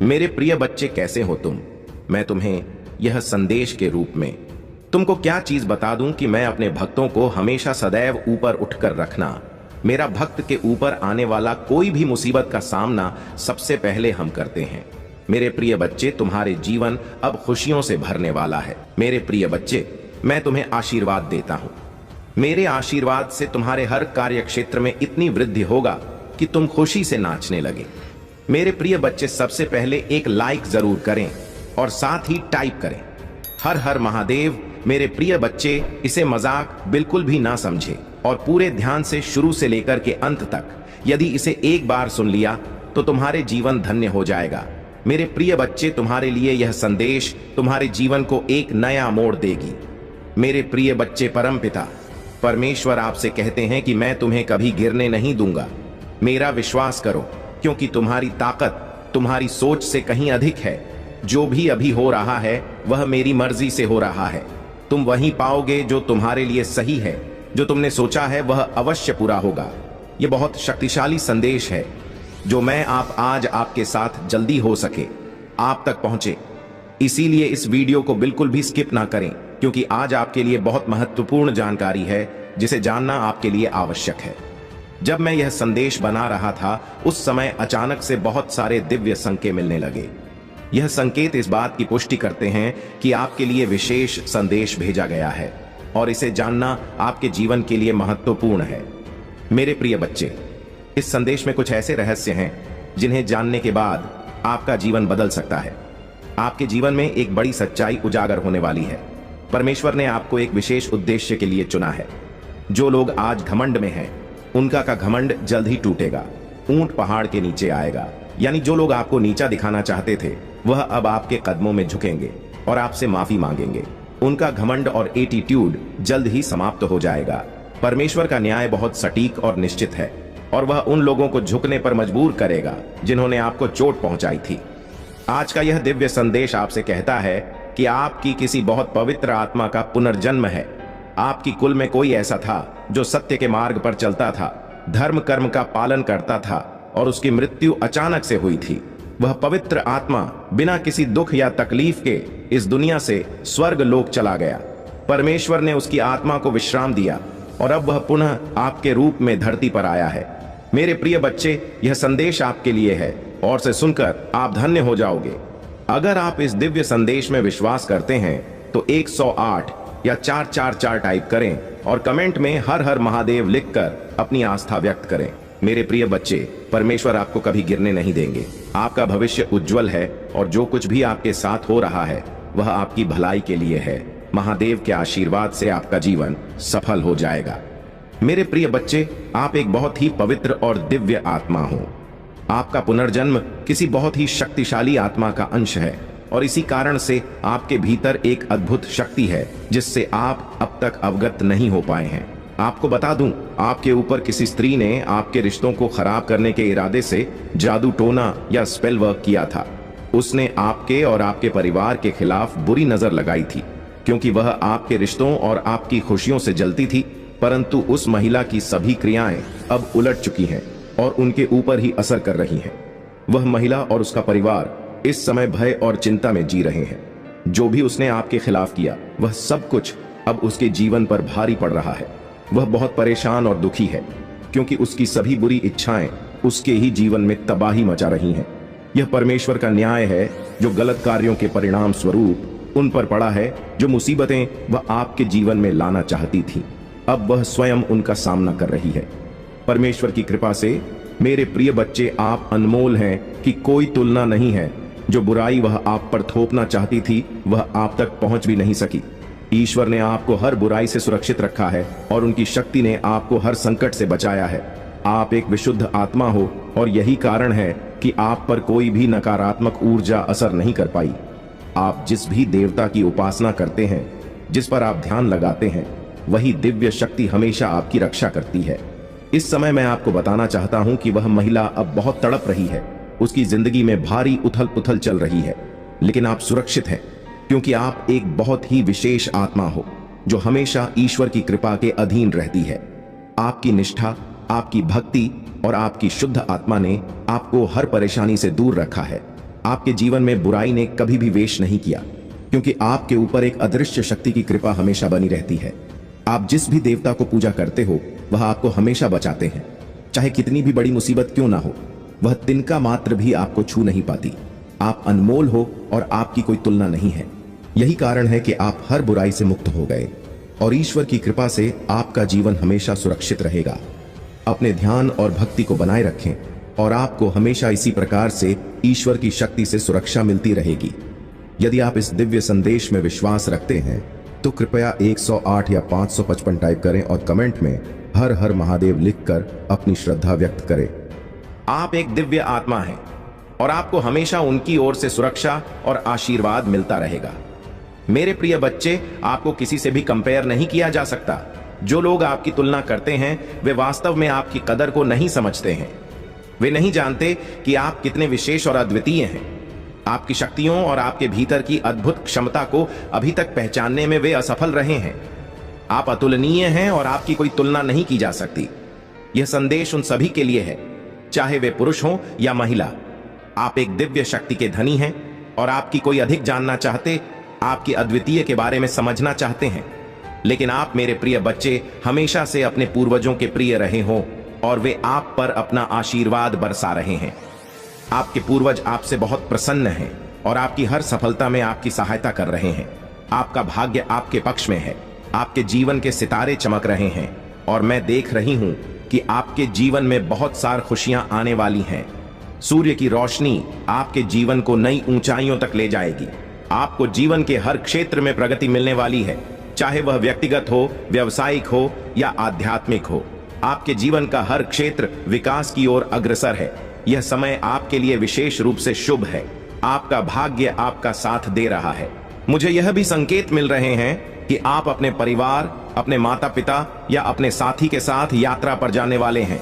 मेरे प्रिय बच्चे, कैसे हो तुम? मैं तुम्हें यह संदेश के रूप में तुमको क्या चीज बता दूं कि मैं अपने भक्तों को हमेशा सदैव ऊपर उठकर रखना। मेरा भक्त के ऊपर आने वाला कोई भी मुसीबत का सामना सबसे पहले हम करते हैं। मेरे प्रिय बच्चे, तुम्हारे जीवन अब खुशियों से भरने वाला है। मेरे प्रिय बच्चे, मैं तुम्हें आशीर्वाद देता हूं। मेरे आशीर्वाद से तुम्हारे हर कार्य क्षेत्र में इतनी वृद्धि होगा कि तुम खुशी से नाचने लगे। मेरे प्रिय बच्चे, सबसे पहले एक लाइक जरूर करें और साथ ही टाइप करें, हर हर महादेव। मेरे प्रिय बच्चे, इसे मजाक बिल्कुल भी ना समझे और पूरे ध्यान से शुरू से लेकर के अंत तक यदि इसे एक बार सुन लिया तो तुम्हारे जीवन धन्य हो जाएगा। मेरे प्रिय बच्चे, तुम्हारे लिए यह संदेश तुम्हारे जीवन को एक नया मोड़ देगी। मेरे प्रिय बच्चे, परमपिता परमेश्वर आपसे कहते हैं कि मैं तुम्हें कभी गिरने नहीं दूंगा। मेरा विश्वास करो, क्योंकि तुम्हारी ताकत तुम्हारी सोच से कहीं अधिक है। जो भी अभी हो रहा है वह मेरी मर्जी से हो रहा है। तुम वही पाओगे जो तुम्हारे लिए सही है। जो तुमने सोचा है वह अवश्य पूरा होगा। यह बहुत शक्तिशाली संदेश है जो मैं आज आपके साथ जल्दी हो सके आप तक पहुंचे। इसीलिए इस वीडियो को बिल्कुल भी स्किप ना करें, क्योंकि आज आपके लिए बहुत महत्वपूर्ण जानकारी है जिसे जानना आपके लिए आवश्यक है। जब मैं यह संदेश बना रहा था उस समय अचानक से बहुत सारे दिव्य संकेत मिलने लगे। यह संकेत इस बात की पुष्टि करते हैं कि आपके लिए विशेष संदेश भेजा गया है और इसे जानना आपके जीवन के लिए महत्वपूर्ण है। मेरे प्रिय बच्चे, इस संदेश में कुछ ऐसे रहस्य हैं जिन्हें जानने के बाद आपका जीवन बदल सकता है। आपके जीवन में एक बड़ी सच्चाई उजागर होने वाली है। परमेश्वर ने आपको एक विशेष उद्देश्य के लिए चुना है। जो लोग आज घमंड में हैं, उनका का घमंड जल्द ही टूटेगा। ऊंट पहाड़ के नीचे आएगा। यानी जो लोग आपको नीचा दिखाना चाहते थे वह अब आपके कदमों में झुकेंगे और आपसे माफी मांगेंगे। उनका घमंड और एटीट्यूड जल्द ही समाप्त हो जाएगा। परमेश्वर का न्याय बहुत सटीक और निश्चित है और वह उन लोगों को झुकने पर मजबूर करेगा जिन्होंने आपको चोट पहुंचाई थी। आज का यह दिव्य संदेश आपसे कहता है कि आपकी किसी बहुत पवित्र आत्मा का पुनर्जन्म है। आपकी कुल में कोई ऐसा था जो सत्य के मार्ग पर चलता था, धर्म कर्म का पालन करता था और उसकी मृत्यु अचानक से हुई थी। वह पवित्र आत्मा बिना किसी दुख या तकलीफ के इस दुनिया से स्वर्ग लोक चला गया। परमेश्वर ने उसकी आत्मा को विश्राम दिया और अब वह पुनः आपके रूप में धरती पर आया है। मेरे प्रिय बच्चे, यह संदेश आपके लिए है और इसे सुनकर आप धन्य हो जाओगे। अगर आप इस दिव्य संदेश में विश्वास करते हैं तो 108 या 444 टाइप करें और कमेंट में हर हर महादेव लिखकर अपनी आस्था व्यक्त करें। मेरे प्रिय बच्चे, परमेश्वर आपको कभी गिरने नहीं देंगे। आपका भविष्य उज्जवल है और जो कुछ भी आपके साथ हो रहा है वह आपकी भलाई के लिए है। महादेव के आशीर्वाद से आपका जीवन सफल हो जाएगा। मेरे प्रिय बच्चे, आप एक बहुत ही पवित्र और दिव्य आत्मा हो। आपका पुनर्जन्म किसी बहुत ही शक्तिशाली आत्मा का अंश है और इसी कारण से आपके भीतर एक अद्भुत शक्ति है जिससे आप अब तक अवगत नहीं हो पाए हैं। आपको बता दूं, आपके ऊपर किसी स्त्री ने आपके रिश्तों को खराब करने के इरादे से जादू टोना या स्पेल वर्क किया था। उसने आपके और आपके परिवार के खिलाफ बुरी नजर लगाई थी, क्योंकि वह आपके रिश्तों और आपकी खुशियों से जलती थी। परंतु उस महिला की सभी क्रियाएं अब उलट चुकी हैं और उनके ऊपर ही असर कर रही हैं। वह महिला और उसका परिवार इस समय भय और चिंता में जी रहे हैं। जो भी उसने आपके खिलाफ किया वह सब कुछ अब उसके जीवन पर भारी पड़ रहा है। वह बहुत परेशान और दुखी है, क्योंकि उसकी सभी बुरी इच्छाएं उसके ही जीवन में तबाही मचा रही हैं। यह परमेश्वर का न्याय है जो गलत कार्यों के परिणाम स्वरूप उन पर पड़ा है। जो मुसीबतें वह आपके जीवन में लाना चाहती थी, अब वह स्वयं उनका सामना कर रही है। परमेश्वर की कृपा से मेरे प्रिय बच्चे, आप अनमोल हैं कि कोई तुलना नहीं है। जो बुराई वह आप पर थोपना चाहती थी वह आप तक पहुंच भी नहीं सकी। ईश्वर ने आपको हर बुराई से सुरक्षित रखा है और उनकी शक्ति ने आपको हर संकट से बचाया है। आप एक विशुद्ध आत्मा हो और यही कारण है कि आप पर कोई भी नकारात्मक ऊर्जा असर नहीं कर पाई। आप जिस भी देवता की उपासना करते हैं, जिस पर आप ध्यान लगाते हैं, वही दिव्य शक्ति हमेशा आपकी रक्षा करती है। इस समय मैं आपको बताना चाहता हूं कि वह महिला अब बहुत तड़प रही है। उसकी जिंदगी में भारी उथल पुथल चल रही है, लेकिन आप सुरक्षित हैं, क्योंकि आप एक बहुत ही विशेष आत्मा हो जो हमेशा ईश्वर की कृपा के अधीन रहती है। आपकी निष्ठा, आपकी भक्ति और आपकी शुद्ध आत्मा ने आपको हर परेशानी से दूर रखा है। आपके जीवन में बुराई ने कभी भी वेश नहीं किया, क्योंकि आपके ऊपर एक अदृश्य शक्ति की कृपा हमेशा बनी रहती है। आप जिस भी देवता को पूजा करते हो वह आपको हमेशा बचाते हैं। चाहे कितनी भी बड़ी मुसीबत क्यों ना हो, वह तिनका मात्र भी आपको छू नहीं पाती। आप अनमोल हो और आपकी कोई तुलना नहीं है। यही कारण है कि आप हर बुराई से मुक्त हो गए और ईश्वर की कृपा से आपका जीवन हमेशा सुरक्षित रहेगा। अपने ध्यान और भक्ति को बनाए रखें और आपको हमेशा इसी प्रकार से ईश्वर की शक्ति से सुरक्षा मिलती रहेगी। यदि आप इस दिव्य संदेश में विश्वास रखते हैं तो कृपया 108 या 555 टाइप करें और कमेंट में हर हर महादेव लिखकर अपनी श्रद्धा व्यक्त करें। आप एक दिव्य आत्मा हैं और आपको हमेशा उनकी ओर से सुरक्षा और आशीर्वाद मिलता रहेगा। मेरे प्रिय बच्चे, आपको किसी से भी कंपेयर नहीं किया जा सकता। जो लोग आपकी तुलना करते हैं वे वास्तव में आपकी कदर को नहीं समझते हैं। वे नहीं जानते कि आप कितने विशेष और अद्वितीय हैं। आपकी शक्तियों और आपके भीतर की अद्भुत क्षमता को अभी तक पहचानने में वे असफल रहे हैं। आप अतुलनीय हैं और आपकी कोई तुलना नहीं की जा सकती। यह संदेश उन सभी के लिए है, चाहे वे पुरुष हों या महिला। आप एक दिव्य शक्ति के धनी हैं और आपकी कोई अधिक जानना चाहते, आपकी अद्वितीय के बारे में समझना चाहते हैं। लेकिन आप मेरे प्रिय बच्चे हमेशा से अपने पूर्वजों के प्रिय रहे हो और वे आप पर अपना आशीर्वाद बरसा रहे हैं। आपके पूर्वज आपसे बहुत प्रसन्न हैं और आपकी हर सफलता में आपकी सहायता कर रहे हैं। आपका भाग्य आपके पक्ष में है। आपके जीवन के सितारे चमक रहे हैं और मैं देख रही हूं कि आपके जीवन में बहुत सारी खुशियां आने वाली हैं। सूर्य की रोशनी आपके जीवन को नई ऊंचाइयों तक ले जाएगी। आपको जीवन के हर क्षेत्र में प्रगति मिलने वाली है, चाहे वह व्यक्तिगत हो, व्यावसायिक हो या आध्यात्मिक हो। आपके जीवन का हर क्षेत्र विकास की ओर अग्रसर है। यह समय आपके लिए विशेष रूप से शुभ है। आपका भाग्य आपका साथ दे रहा है। मुझे यह भी संकेत मिल रहे हैं कि आप अपने परिवार, अपने माता पिता या अपने साथी के साथ यात्रा पर जाने वाले हैं।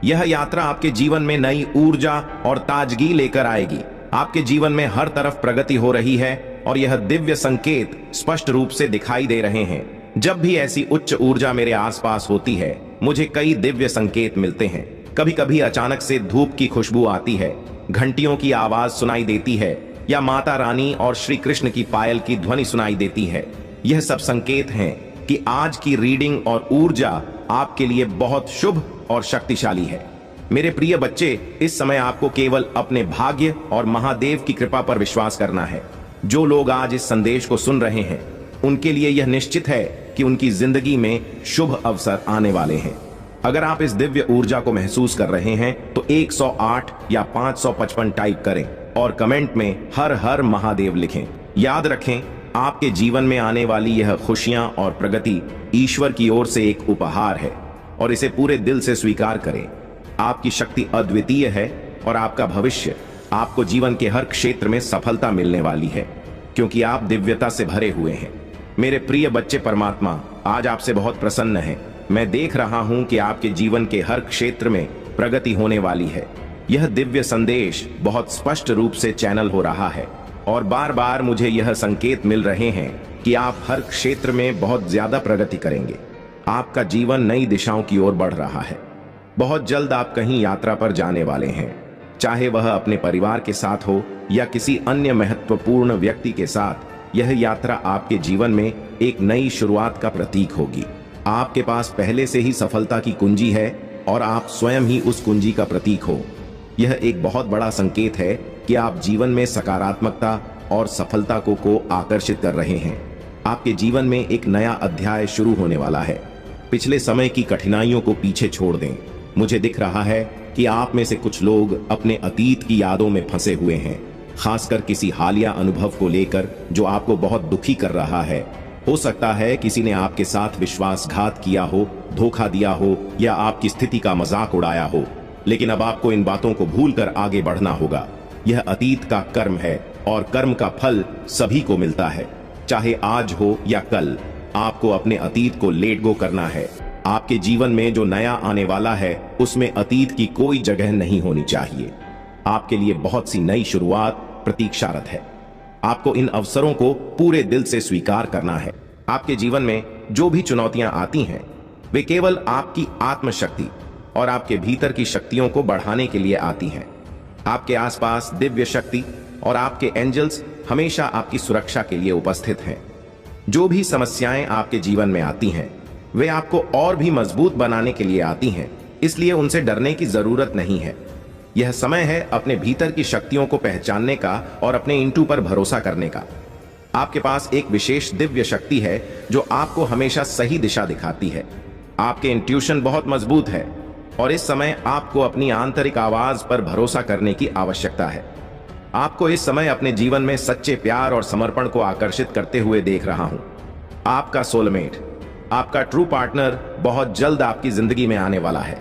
यह यात्रा आपके जीवन में नई ऊर्जा और ताजगी लेकर आएगी। आपके जीवन में हर तरफ प्रगति हो रही है और यह दिव्य संकेत स्पष्ट रूप से दिखाई दे रहे हैं। जब भी ऐसी उच्च ऊर्जा मेरे आसपास होती है, मुझे कई दिव्य संकेत मिलते हैं। कभी कभी अचानक से धूप की खुशबू आती है, घंटियों की आवाज सुनाई देती है या माता रानी और श्री कृष्ण की पायल की ध्वनि सुनाई देती है। यह सब संकेत हैं कि आज की रीडिंग और ऊर्जा आपके लिए बहुत शुभ और शक्तिशाली है। मेरे प्रिय बच्चे, इस समय आपको केवल अपने भाग्य और महादेव की कृपा पर विश्वास करना है। जो लोग आज इस संदेश को सुन रहे हैं, उनके लिए यह निश्चित है कि उनकी जिंदगी में शुभ अवसर आने वाले हैं। अगर आप इस दिव्य ऊर्जा को महसूस कर रहे हैं तो 108 या 555 टाइप करें और कमेंट में हर हर महादेव लिखें। याद रखें, आपके जीवन में आने वाली यह खुशियां और प्रगति ईश्वर की ओर से एक उपहार है और इसे पूरे दिल से स्वीकार करें। आपकी शक्ति अद्वितीय है और आपका भविष्य, आपको जीवन के हर क्षेत्र में सफलता मिलने वाली है, क्योंकि आप दिव्यता से भरे हुए हैं। मेरे प्रिय बच्चे, परमात्मा आज आपसे बहुत प्रसन्न है। मैं देख रहा हूं कि आपके जीवन के हर क्षेत्र में प्रगति होने वाली है। यह दिव्य संदेश बहुत स्पष्ट रूप से चैनल हो रहा है और बार बार मुझे यह संकेत मिल रहे हैं कि आप हर क्षेत्र में बहुत ज्यादा प्रगति करेंगे। आपका जीवन नई दिशाओं की ओर बढ़ रहा है। बहुत जल्द आप कहीं यात्रा पर जाने वाले हैं, चाहे वह अपने परिवार के साथ हो या किसी अन्य महत्वपूर्ण व्यक्ति के साथ। यह यात्रा आपके जीवन में एक नई शुरुआत का प्रतीक होगी। आपके पास पहले से ही सफलता की कुंजी है और आप स्वयं ही उस कुंजी का प्रतीक हो। यह एक बहुत बड़ा संकेत है कि आप जीवन में सकारात्मकता और सफलता को आकर्षित कर रहे हैं। आपके जीवन में एक नया अध्याय शुरू होने वाला है। पिछले समय की कठिनाइयों को पीछे छोड़ दें। मुझे दिख रहा है कि आप में से कुछ लोग अपने अतीत की यादों में फंसे हुए हैं, खासकर किसी हालिया अनुभव को लेकर जो आपको बहुत दुखी कर रहा है। हो सकता है किसी ने आपके साथ विश्वासघात किया हो, धोखा दिया हो या आपकी स्थिति का मजाक उड़ाया हो। लेकिन अब आपको इन बातों को भूलकर आगे बढ़ना होगा। यह अतीत का कर्म है और कर्म का फल सभी को मिलता है, चाहे आज हो या कल। आपको अपने अतीत को लेट गो करना है। आपके जीवन में जो नया आने वाला है उसमें अतीत की कोई जगह नहीं होनी चाहिए। आपके लिए बहुत सी नई शुरुआत प्रतीक्षारत है। आपको इन अवसरों को पूरे दिल से स्वीकार करना है। आपके जीवन में जो भी चुनौतियां आती हैं वे केवल आपकी आत्मशक्ति और आपके भीतर की शक्तियों को बढ़ाने के लिए आती हैं। आपके आसपास दिव्य शक्ति और आपके एंजल्स हमेशा आपकी सुरक्षा के लिए उपस्थित हैं। जो भी समस्याएं आपके जीवन में आती हैं वे आपको और भी मजबूत बनाने के लिए आती हैं, इसलिए उनसे डरने की जरूरत नहीं है। यह समय है अपने भीतर की शक्तियों को पहचानने का और अपने इंटू पर भरोसा करने का। आपके पास एक विशेष दिव्य शक्ति है जो आपको हमेशा सही दिशा दिखाती है। आपके इंट्यूशन बहुत मजबूत है और इस समय आपको अपनी आंतरिक आवाज पर भरोसा करने की आवश्यकता है। आपको इस समय अपने जीवन में सच्चे प्यार और समर्पण को आकर्षित करते हुए देख रहा हूं। आपका सोलमेट, आपका ट्रू पार्टनर बहुत जल्द आपकी जिंदगी में आने वाला है।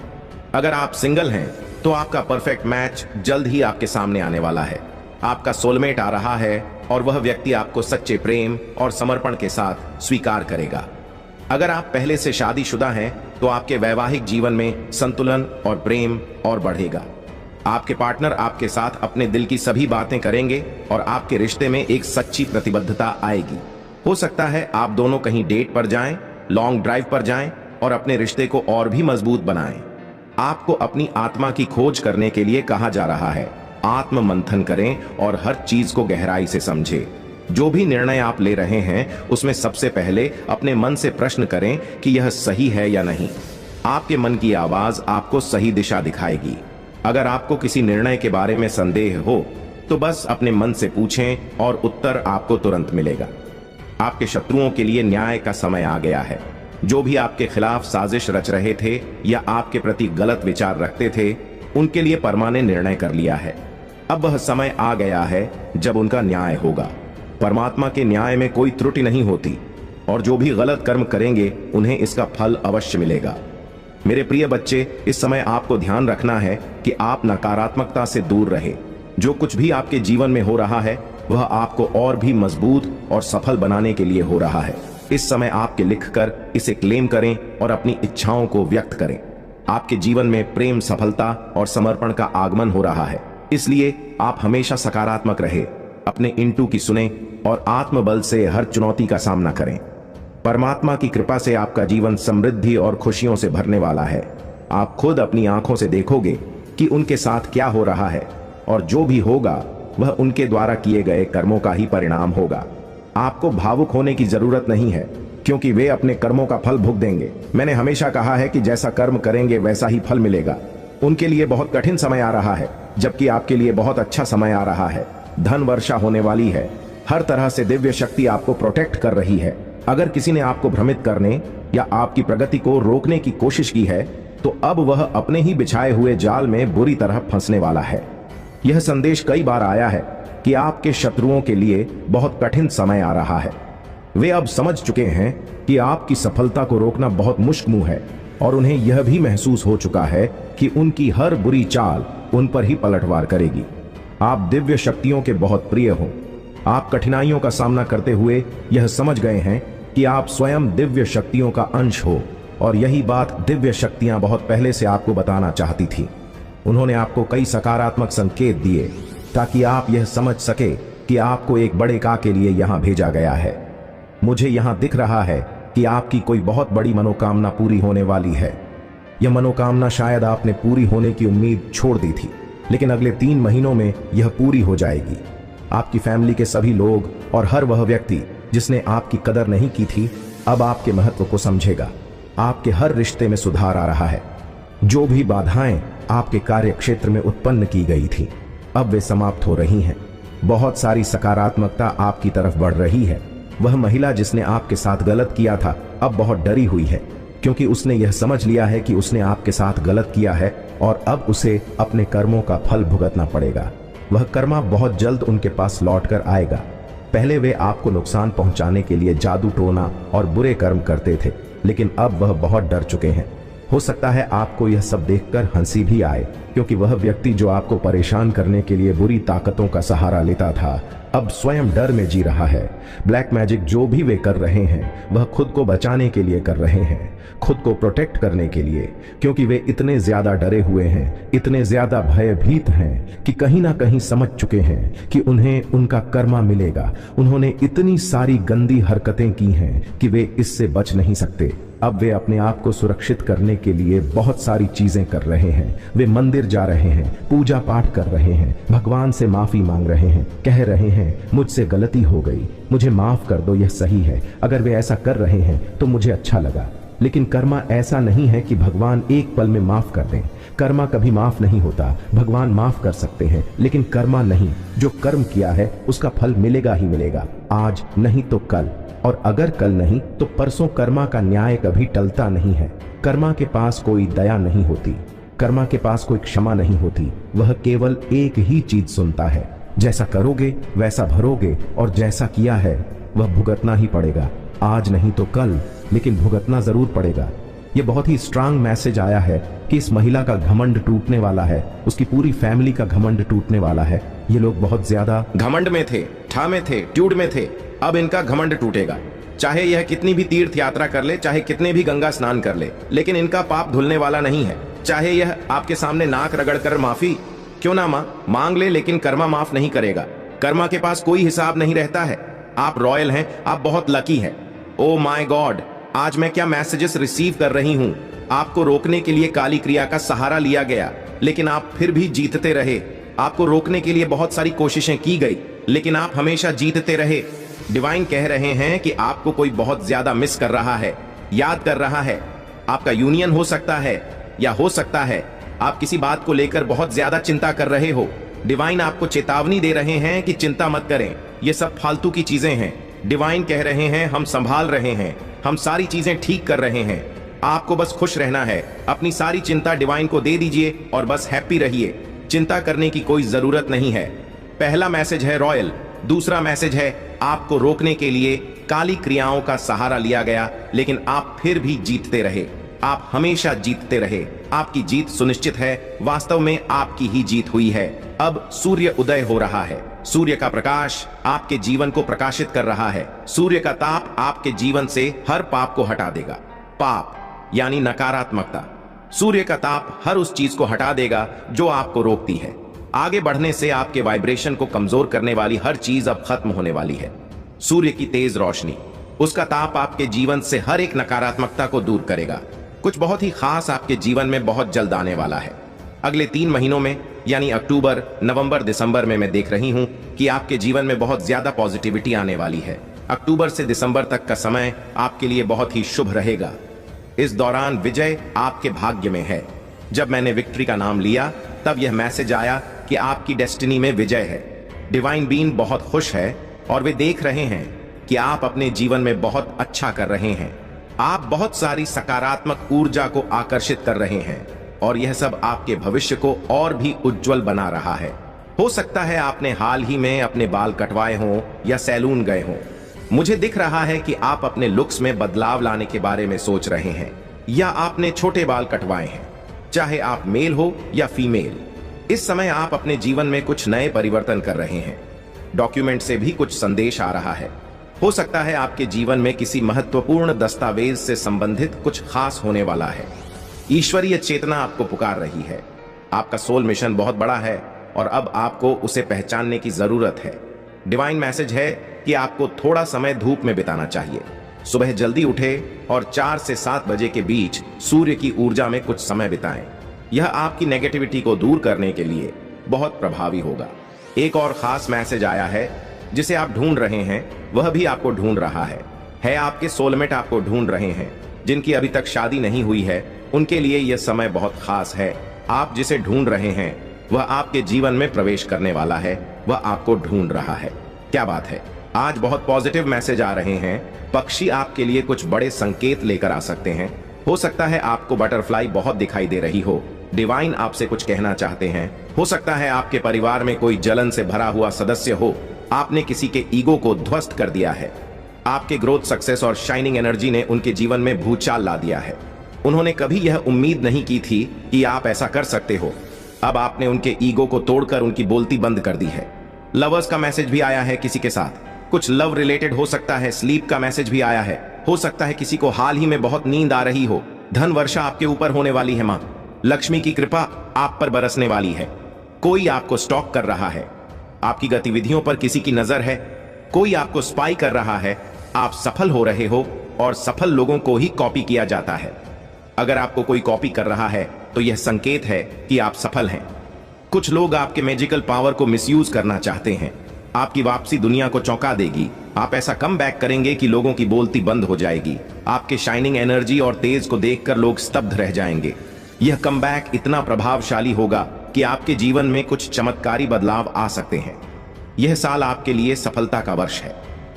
अगर आप सिंगल हैं तो आपका परफेक्ट मैच जल्द ही आपके सामने आने वाला है। आपका सोलमेट आ रहा है और वह व्यक्ति आपको सच्चे प्रेम और समर्पण के साथ स्वीकार करेगा। अगर आप पहले से शादीशुदा हैं तो आपके वैवाहिक जीवन में संतुलन और प्रेम और बढ़ेगा। आपके पार्टनर आपके साथ अपने दिल की सभी बातें करेंगे और आपके रिश्ते में एक सच्ची प्रतिबद्धता आएगी। हो सकता है आप दोनों कहीं डेट पर जाएं, लॉन्ग ड्राइव पर जाएं और अपने रिश्ते को और भी मजबूत बनाएं। आपको अपनी आत्मा की खोज करने के लिए कहा जा रहा है। आत्म मंथन करें और हर चीज को गहराई से समझें। जो भी निर्णय आप ले रहे हैं उसमें सबसे पहले अपने मन से प्रश्न करें कि यह सही है या नहीं। आपके मन की आवाज आपको सही दिशा दिखाएगी। अगर आपको किसी निर्णय के बारे में संदेह हो तो बस अपने मन से पूछें और उत्तर आपको तुरंत मिलेगा। आपके शत्रुओं के लिए न्याय का समय आ गया है। जो भी आपके खिलाफ साजिश रच रहे थे या आपके प्रति गलत विचार रखते थे, उनके लिए परमा ने निर्णय कर लिया है। अब वह समय आ गया है जब उनका न्याय होगा। परमात्मा के न्याय में कोई त्रुटि नहीं होती और जो भी गलत कर्म करेंगे उन्हें इसका फल अवश्य मिलेगा। मेरे प्रिय बच्चे, इस समय आपको ध्यान रखना है कि आप नकारात्मकता से दूर रहे। जो कुछ भी आपके जीवन में हो रहा है वह आपको और भी मजबूत और सफल बनाने के लिए हो रहा है। इस समय आपके लिखकर इसे क्लेम करें और अपनी इच्छाओं को व्यक्त करें। आपके जीवन में प्रेम, सफलता और समर्पण का आगमन हो रहा है, इसलिए आप हमेशा सकारात्मक रहे, अपने इंटू की सुने और आत्मबल से हर चुनौती का सामना करें। परमात्मा की कृपा से आपका जीवन समृद्धि और खुशियों से भरने वाला है। आप खुद अपनी आंखों से देखोगे कि उनके साथ क्या हो रहा है और जो भी होगा वह उनके द्वारा किए गए कर्मों का ही परिणाम होगा। आपको भावुक होने की जरूरत नहीं है क्योंकि वे अपने कर्मों का फल भुगत देंगे। मैंने हमेशा कहा है कि जैसा कर्म करेंगे वैसा ही फल मिलेगा। उनके लिए बहुत कठिन समय आ रहा है जबकि आपके लिए बहुत अच्छा समय आ रहा है। धन वर्षा होने वाली है। हर तरह से दिव्य शक्ति आपको प्रोटेक्ट कर रही है। अगर किसी ने आपको भ्रमित करने या आपकी प्रगति को रोकने की कोशिश की है तो अब वह अपने ही बिछाए हुए जाल में बुरी तरह फंसने वाला है। यह संदेश कई बार आया है कि आपके शत्रुओं के लिए बहुत कठिन समय आ रहा है। वे अब समझ चुके हैं कि आपकी सफलता को रोकना बहुत मुश्किल है और उन्हें यह भी महसूस हो चुका है कि उनकी हर बुरी चाल उन पर ही पलटवार करेगी। आप दिव्य शक्तियों के बहुत प्रिय हो। आप कठिनाइयों का सामना करते हुए यह समझ गए हैं कि आप स्वयं दिव्य शक्तियों का अंश हो और यही बात दिव्य शक्तियां बहुत पहले से आपको बताना चाहती थी। उन्होंने आपको कई सकारात्मक संकेत दिए ताकि आप यह समझ सके कि आपको एक बड़े काम के लिए यहां भेजा गया है। मुझे यहां दिख रहा है कि आपकी कोई बहुत बड़ी मनोकामना पूरी होने वाली है। यह मनोकामना शायद आपने पूरी होने की उम्मीद छोड़ दी थी, लेकिन अगले 3 महीनों में यह पूरी हो जाएगी। आपकी फैमिली के सभी लोग और हर वह व्यक्ति जिसने आपकी कदर नहीं की थी अब आपके महत्व को समझेगा। आपके हर रिश्ते में सुधार आ रहा है। जो भी बाधाएं आपके कार्य क्षेत्र में उत्पन्न की गई थी अब वे समाप्त हो रही हैं। बहुत सारी सकारात्मकता आपकी तरफ बढ़ रही है। वह महिला जिसने आपके साथ गलत किया था अब बहुत डरी हुई है क्योंकि उसने यह समझ लिया है कि उसने आपके साथ गलत किया है और अब उसे अपने कर्मों का फल भुगतना पड़ेगा। वह कर्मा बहुत जल्द उनके पास लौटकर आएगा। पहले वे आपको नुकसान पहुंचाने के लिए जादू टोना और बुरे कर्म करते थे, लेकिन अब वह बहुत डर चुके हैं। हो सकता है आपको यह सब देखकर हंसी भी आए क्योंकि वह व्यक्ति जो आपको परेशान करने के लिए बुरी ताकतों का सहारा लेता था अब स्वयं डर में जी रहा है। ब्लैक मैजिक जो भी वे कर रहे हैं वह खुद को बचाने के लिए कर रहे हैं, खुद को प्रोटेक्ट करने के लिए, क्योंकि वे इतने ज्यादा डरे हुए हैं, इतने ज्यादा भयभीत हैं कि कहीं ना कहीं समझ चुके हैं कि उन्हें उनका कर्मा मिलेगा। उन्होंने इतनी सारी गंदी हरकतें की हैं कि वे इससे बच नहीं सकते। अब वे अपने आप को सुरक्षित करने के लिए बहुत सारी चीजें कर रहे हैं। वे मंदिर जा रहे हैं, पूजा पाठ कर रहे हैं, भगवान से माफी मांग रहे हैं, कह रहे हैं मुझसे गलती हो गई, मुझे माफ कर दो, यह सही है। अगर वे ऐसा कर रहे हैं तो मुझे अच्छा लगा। लेकिन कर्मा ऐसा नहीं है कि भगवान एक पल में माफ कर दें। कर्मा कभी माफ नहीं होता। भगवान माफ कर सकते हैं लेकिन कर्मा नहीं। जो कर्म किया है उसका फल मिलेगा ही मिलेगा, आज नहीं तो कल, और अगर कल नहीं तो परसों। कर्मा का न्याय कभी टलता नहीं है। कर्मा के पास कोई दया नहीं होती, कर्मा के पास कोई क्षमा नहीं होती। वह केवल एक ही चीज सुनता है, जैसा करोगे वैसा भरोगे, और जैसा किया है वह भुगतना ही पड़ेगा। आज नहीं तो कल, लेकिन भुगतना जरूर पड़ेगा। यह बहुत ही स्ट्रांग मैसेज आया है कि इस महिला का घमंड टूटने वाला है, उसकी पूरी फैमिली का घमंड टूटने वाला है। ये लोग बहुत ज्यादा घमंड में थे, ठा में थे, ट्यूड में थे। अब इनका घमंड टूटेगा। चाहे यह कितनी भी तीर्थ यात्रा कर ले, चाहे कितने भी गंगा स्नान कर ले, लेकिन इनका पाप धुलने वाला नहीं है। चाहे यह आपके सामने नाक रगड़कर माफी क्यों ना मांग ले, लेकिन कर्मा माफ नहीं करेगा। कर्मा के पास कोई हिसाब नहीं रहता है। आप रॉयल हैं, आप बहुत लकी हैं। ओ माय गॉड, आज मैं क्या मैसेजेस रिसीव कर रही हूं। आपको रोकने के लिए काली क्रिया का सहारा लिया गया, लेकिन आप फिर भी जीतते रहे। आपको रोकने के लिए बहुत सारी कोशिशें की गई, लेकिन आप हमेशा जीतते रहे। डिवाइन कह रहे हैं कि आपको कोई बहुत ज्यादा मिस कर रहा है, याद कर रहा है। आपका यूनियन हो सकता है, या हो सकता है आप किसी बात को लेकर बहुत ज्यादा चिंता कर रहे हो। डिवाइन आपको चेतावनी दे रहे हैं कि चिंता मत करें, ये सब फालतू की चीजें हैं। डिवाइन कह रहे हैं हम संभाल रहे हैं, हम सारी चीजें ठीक कर रहे हैं। आपको बस खुश रहना है। अपनी सारी चिंता डिवाइन को दे दीजिए और बस हैप्पी रहिए। चिंता करने की कोई जरूरत नहीं है। पहला मैसेज है रॉयल। दूसरा मैसेज है आपको रोकने के लिए काली क्रियाओं का सहारा लिया गया, लेकिन आप फिर भी जीतते रहे। आप हमेशा जीतते रहे। आपकी जीत सुनिश्चित है। वास्तव में आपकी ही जीत हुई है। अब सूर्य उदय हो रहा है। सूर्य का प्रकाश आपके जीवन को प्रकाशित कर रहा है। सूर्य का ताप आपके जीवन से हर पाप को हटा देगा। पाप यानी नकारात्मकता। सूर्य का ताप हर उस चीज को हटा देगा जो आपको रोकती है। आगे बढ़ने से आपके वाइब्रेशन को कमजोर करने वाली हर चीज अब खत्म होने वाली है। सूर्य की तेज रोशनी, उसका ताप आपके जीवन से हर एक नकारात्मकता को दूर करेगा। कुछ बहुत ही खास आपके जीवन में बहुत जल्द आने वाला है। अगले 3 महीनों में, यानी अक्टूबर, नवंबर, दिसंबर में मैं देख रही हूं कि आपके जीवन में बहुत ज्यादा पॉजिटिविटी आने वाली है। अक्टूबर से दिसंबर तक का समय आपके लिए बहुत ही शुभ रहेगा। इस दौरान विजय आपके भाग्य में है। जब मैंने विक्ट्री का नाम लिया तब यह मैसेज आया कि आपकी डेस्टिनी में विजय है। डिवाइन बीइंग बहुत खुश है और वे देख रहे हैं कि आप अपने जीवन में बहुत अच्छा कर रहे हैं। आप बहुत सारी सकारात्मक ऊर्जा को आकर्षित कर रहे हैं और यह सब आपके भविष्य को और भी उज्जवल बना रहा है। हो सकता है आपने हाल ही में अपने बाल कटवाए हों या सैलून गए हों। मुझे दिख रहा है कि आप अपने लुक्स में बदलाव लाने के बारे में सोच रहे हैं, या आपने छोटे बाल कटवाए हैं। चाहे आप मेल हो या फीमेल, इस समय आप अपने जीवन में कुछ नए परिवर्तन कर रहे हैं। डॉक्यूमेंट से भी कुछ संदेश आ रहा है। हो सकता है आपके जीवन में किसी महत्वपूर्ण दस्तावेज से संबंधित कुछ खास होने वाला है। ईश्वरीय चेतना आपको पुकार रही है। आपका सोल मिशन बहुत बड़ा है और अब आपको उसे पहचानने की जरूरत है। डिवाइन मैसेज है कि आपको थोड़ा समय धूप में बिताना चाहिए। सुबह जल्दी उठे और 4 से 7 बजे के बीच सूर्य की ऊर्जा में कुछ समय बिताएं। यह आपकी नेगेटिविटी को दूर करने के लिए बहुत प्रभावी होगा। एक और खास मैसेज आया है जिसे आप ढूंढ रहे हैं, वह भी आपको ढूंढ रहा है। आपके सोलमेट आपको ढूंढ रहे हैं। जिनकी अभी तक शादी नहीं हुई है उनके लिए यह समय बहुत खास है। आप जिसे ढूंढ रहे हैं वह आपके जीवन में प्रवेश करने वाला है। वह आपको ढूंढ रहा है। क्या बात है, आज बहुत पॉजिटिव मैसेज आ रहे हैं। पक्षी आपके लिए कुछ बड़े संकेत लेकर आ सकते हैं। हो सकता है आपको बटरफ्लाई बहुत दिखाई दे रही हो। डिवाइन आपसे कुछ कहना चाहते हैं। हो सकता है आपके परिवार में कोई जलन से भरा हुआ सदस्य हो। आपने किसी के ईगो को ध्वस्त कर दिया है। आपके ग्रोथ, सक्सेस और शाइनिंग एनर्जी ने उनके जीवन में भूचाल ला दिया है। उन्होंने कभी यह उम्मीद नहीं की थी कि आप ऐसा कर सकते हो। अब आपने उनके ईगो को तोड़कर उनकी बोलती बंद कर दी है। लवर्स का मैसेज भी आया है किसी के साथ। कुछ लव रिलेटेड हो सकता है। स्लीप का मैसेज भी आया है। हो सकता है किसी को हाल ही में बहुत नींद आ रही हो। धन वर्षा आपके ऊपर होने वाली है। मां लक्ष्मी की कृपा आप पर बरसने वाली है। कोई आपको स्टॉक कर रहा है। आपकी गतिविधियों पर किसी की नजर है। कोई आपको स्पाई कर रहा है। आप सफल हो रहे हो। और सफल लोगों को ही कॉपी किया जाता है। अगर आपको कोई कॉपी कर रहा है तो यह संकेत है कि आप सफल हैं। कुछ लोग आपके मैजिकल पावर को मिसयूज करना चाहते हैं। आपकी वापसी दुनिया को चौंका देगी। आप ऐसा कम बैक करेंगे कि लोगों की बोलती बंद हो जाएगी। आपके शाइनिंग एनर्जी और तेज को देखकर लोग स्तब्ध रह जाएंगे। यह कमबैक इतना प्रभावशाली होगा कि आपके जीवन में कुछ चमत्कारी बदलाव आ सकते हैं। यह साल आपके लिए सफलता का वर्ष है।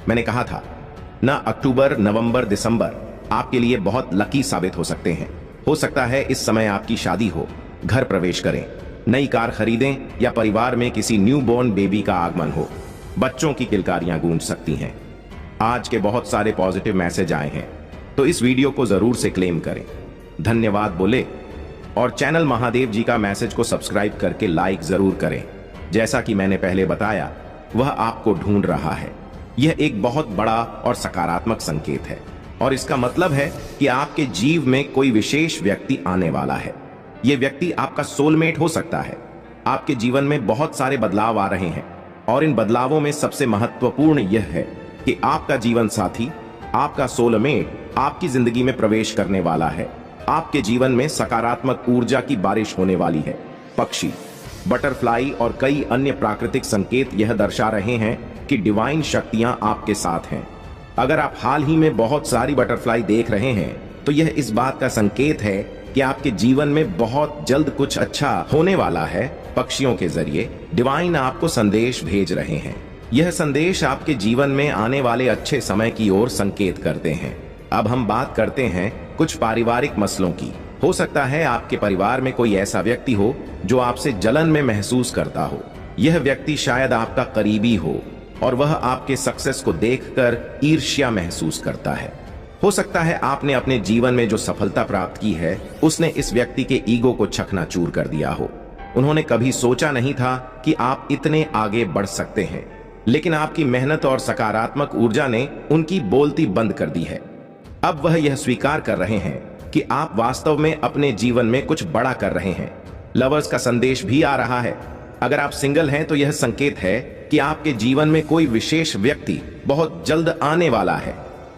मैंने कहा था ना, अक्टूबर, नवंबर, दिसंबर आपके लिए बहुत लकी साबित हो सकते हैं। हो सकता है इस समय आपकी शादी हो, घर प्रवेश करें, नई कार खरीदें या परिवार में किसी न्यूबॉर्न बेबी का आगमन हो। बच्चों की किलकारियां गूंज सकती हैं। आज के बहुत सारे पॉजिटिव मैसेज आए हैं, तो इस वीडियो को जरूर से क्लेम करें, धन्यवाद बोले और चैनल महादेव जी का मैसेज को सब्सक्राइब करके लाइक जरूर करें। जैसा कि मैंने पहले बताया, वह आपको ढूंढ रहा है। यह एक बहुत बड़ा और सकारात्मक संकेत है और इसका मतलब है कि आपके जीव में कोई विशेष व्यक्ति आने वाला है। यह व्यक्ति आपका सोलमेट हो सकता है। आपके जीवन में बहुत सारे बदलाव आ रहे हैं और इन बदलावों में सबसे महत्वपूर्ण यह है कि आपका जीवन साथी, आपका सोलमेट आपकी जिंदगी में प्रवेश करने वाला है। आपके जीवन में सकारात्मक ऊर्जा की बारिश होने वाली है। पक्षी, बटरफ्लाई और कई अन्य प्राकृतिक संकेत यह दर्शा रहे हैं कि डिवाइन शक्तियां आपके साथ हैं। अगर आप हाल ही में बहुत सारी बटरफ्लाई देख रहे हैं तो यह इस बात का संकेत है कि आपके जीवन में बहुत जल्द कुछ अच्छा होने वाला है। पक्षियों के जरिए डिवाइन आपको संदेश भेज रहे हैं। यह संदेश आपके जीवन में आने वाले अच्छे समय की ओर संकेत करते हैं। अब हम बात करते हैं कुछ पारिवारिक मसलों की। हो सकता है आपके परिवार में कोई ऐसा व्यक्ति हो जो आपसे जलन में महसूस करता हो। यह व्यक्ति शायद आपका करीबी हो और वह आपके सक्सेस को देखकर ईर्ष्या महसूस करता है। हो सकता है आपने अपने जीवन में जो सफलता प्राप्त की है उसने इस व्यक्ति के ईगो को चकनाचूर कर दिया हो। उन्होंने कभी सोचा नहीं था कि आप इतने आगे बढ़ सकते हैं, लेकिन आपकी मेहनत और सकारात्मक ऊर्जा ने उनकी बोलती बंद कर दी है। अब वह यह स्वीकार कर रहे हैं कि आप वास्तव में अपने जीवन में कुछ बड़ा कर रहे हैं। लवर्स का संदेश भी आ रहा है। अगर आप सिंगल हैं तो यह संकेत है कि आपके जीवन में कोई विशेष व्यक्ति बहुत जल्द आने वाला है।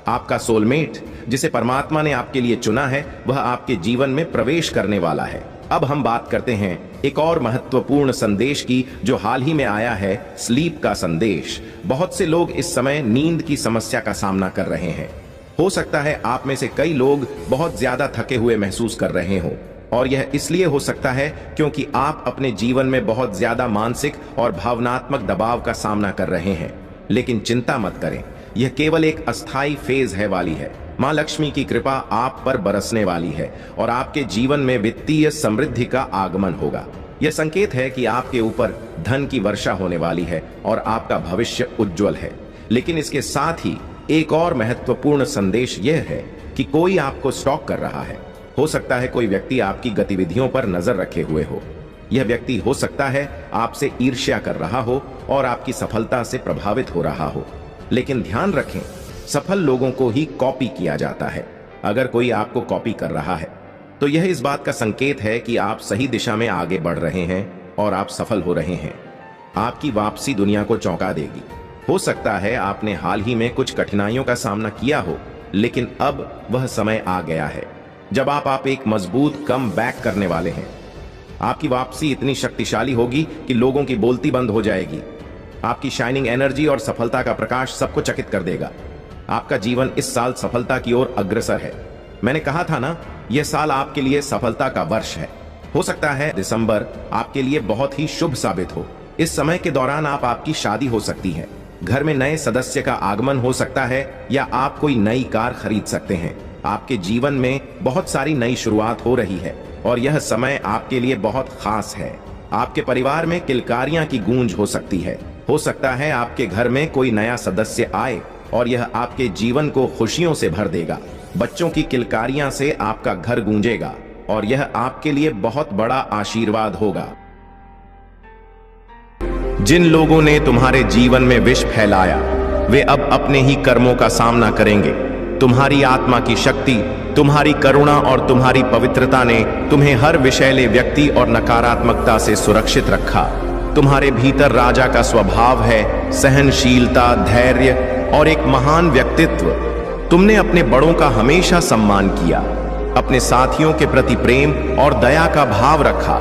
आपका सोलमेट, जिसे परमात्मा ने आपके लिए चुना है, वह आपके जीवन में प्रवेश करने वाला है। अब हम बात करते हैं एक और महत्वपूर्ण संदेश की जो हाल ही में आया है, स्लीप का संदेश। बहुत से लोग इस समय नींद की समस्या का सामना कर रहे हैं। हो सकता है आप में से कई लोग बहुत ज्यादा थके हुए महसूस कर रहे हो और यह इसलिए हो सकता है क्योंकि आप अपने जीवन में बहुत ज्यादा मानसिक और भावनात्मक दबाव का सामना कर रहे हैं। लेकिन चिंता मत करें, यह केवल एक अस्थायी फेज है वाली है। मां लक्ष्मी की कृपा आप पर बरसने वाली है और आपके जीवन में वित्तीय समृद्धि का आगमन होगा। यह संकेत है कि आपके ऊपर धन की वर्षा होने वाली है और आपका भविष्य उज्जवल है। लेकिन इसके साथ ही एक और महत्वपूर्ण संदेश यह है कि कोई आपको स्टॉक कर रहा है। हो सकता है कोई व्यक्ति आपकी गतिविधियों पर नजर रखे हुए हो। यह व्यक्ति हो सकता है आपसे ईर्ष्या कर रहा हो और आपकी सफलता से प्रभावित हो रहा हो। लेकिन ध्यान रखें, सफल लोगों को ही कॉपी किया जाता है। अगर कोई आपको कॉपी कर रहा है तो यह इस बात का संकेत है कि आप सही दिशा में आगे बढ़ रहे हैं और आप सफल हो रहे हैं। आपकी वापसी दुनिया को चौंका देगी। हो सकता है आपने हाल ही में कुछ कठिनाइयों का सामना किया हो, लेकिन अब वह समय आ गया है जब आप एक मजबूत कम बैक करने वाले हैं। आपकी वापसी इतनी शक्तिशाली होगी कि लोगों की बोलती बंद हो जाएगी। आपकी शाइनिंग एनर्जी और सफलता का प्रकाश सबको चकित कर देगा। आपका जीवन इस साल सफलता की ओर अग्रसर है। मैंने कहा था ना, यह साल आपके लिए सफलता का वर्ष है। हो सकता है दिसंबर आपके लिए बहुत ही शुभ साबित हो। इस समय के दौरान आपकी शादी हो सकती है, घर में नए सदस्य का आगमन हो सकता है या आप कोई नई कार खरीद सकते हैं। आपके जीवन में बहुत सारी नई शुरुआत हो रही है और यह समय आपके लिए बहुत खास है। आपके परिवार में किलकारियां की गूंज हो सकती है। हो सकता है आपके घर में कोई नया सदस्य आए और यह आपके जीवन को खुशियों से भर देगा। बच्चों की किलकारियां से आपका घर गूंजेगा और यह आपके लिए बहुत बड़ा आशीर्वाद होगा। जिन लोगों ने तुम्हारे जीवन में विष फैलाया, वे अब अपने ही कर्मों का सामना करेंगे। तुम्हारी आत्मा की शक्ति, तुम्हारी करुणा और तुम्हारी पवित्रता ने तुम्हें हर विषैले व्यक्ति और नकारात्मकता से सुरक्षित रखा। तुम्हारे भीतर राजा का स्वभाव है, सहनशीलता, धैर्य और एक महान व्यक्तित्व। तुमने अपने बड़ों का हमेशा सम्मान किया, अपने साथियों के प्रति प्रेम और दया का भाव रखा।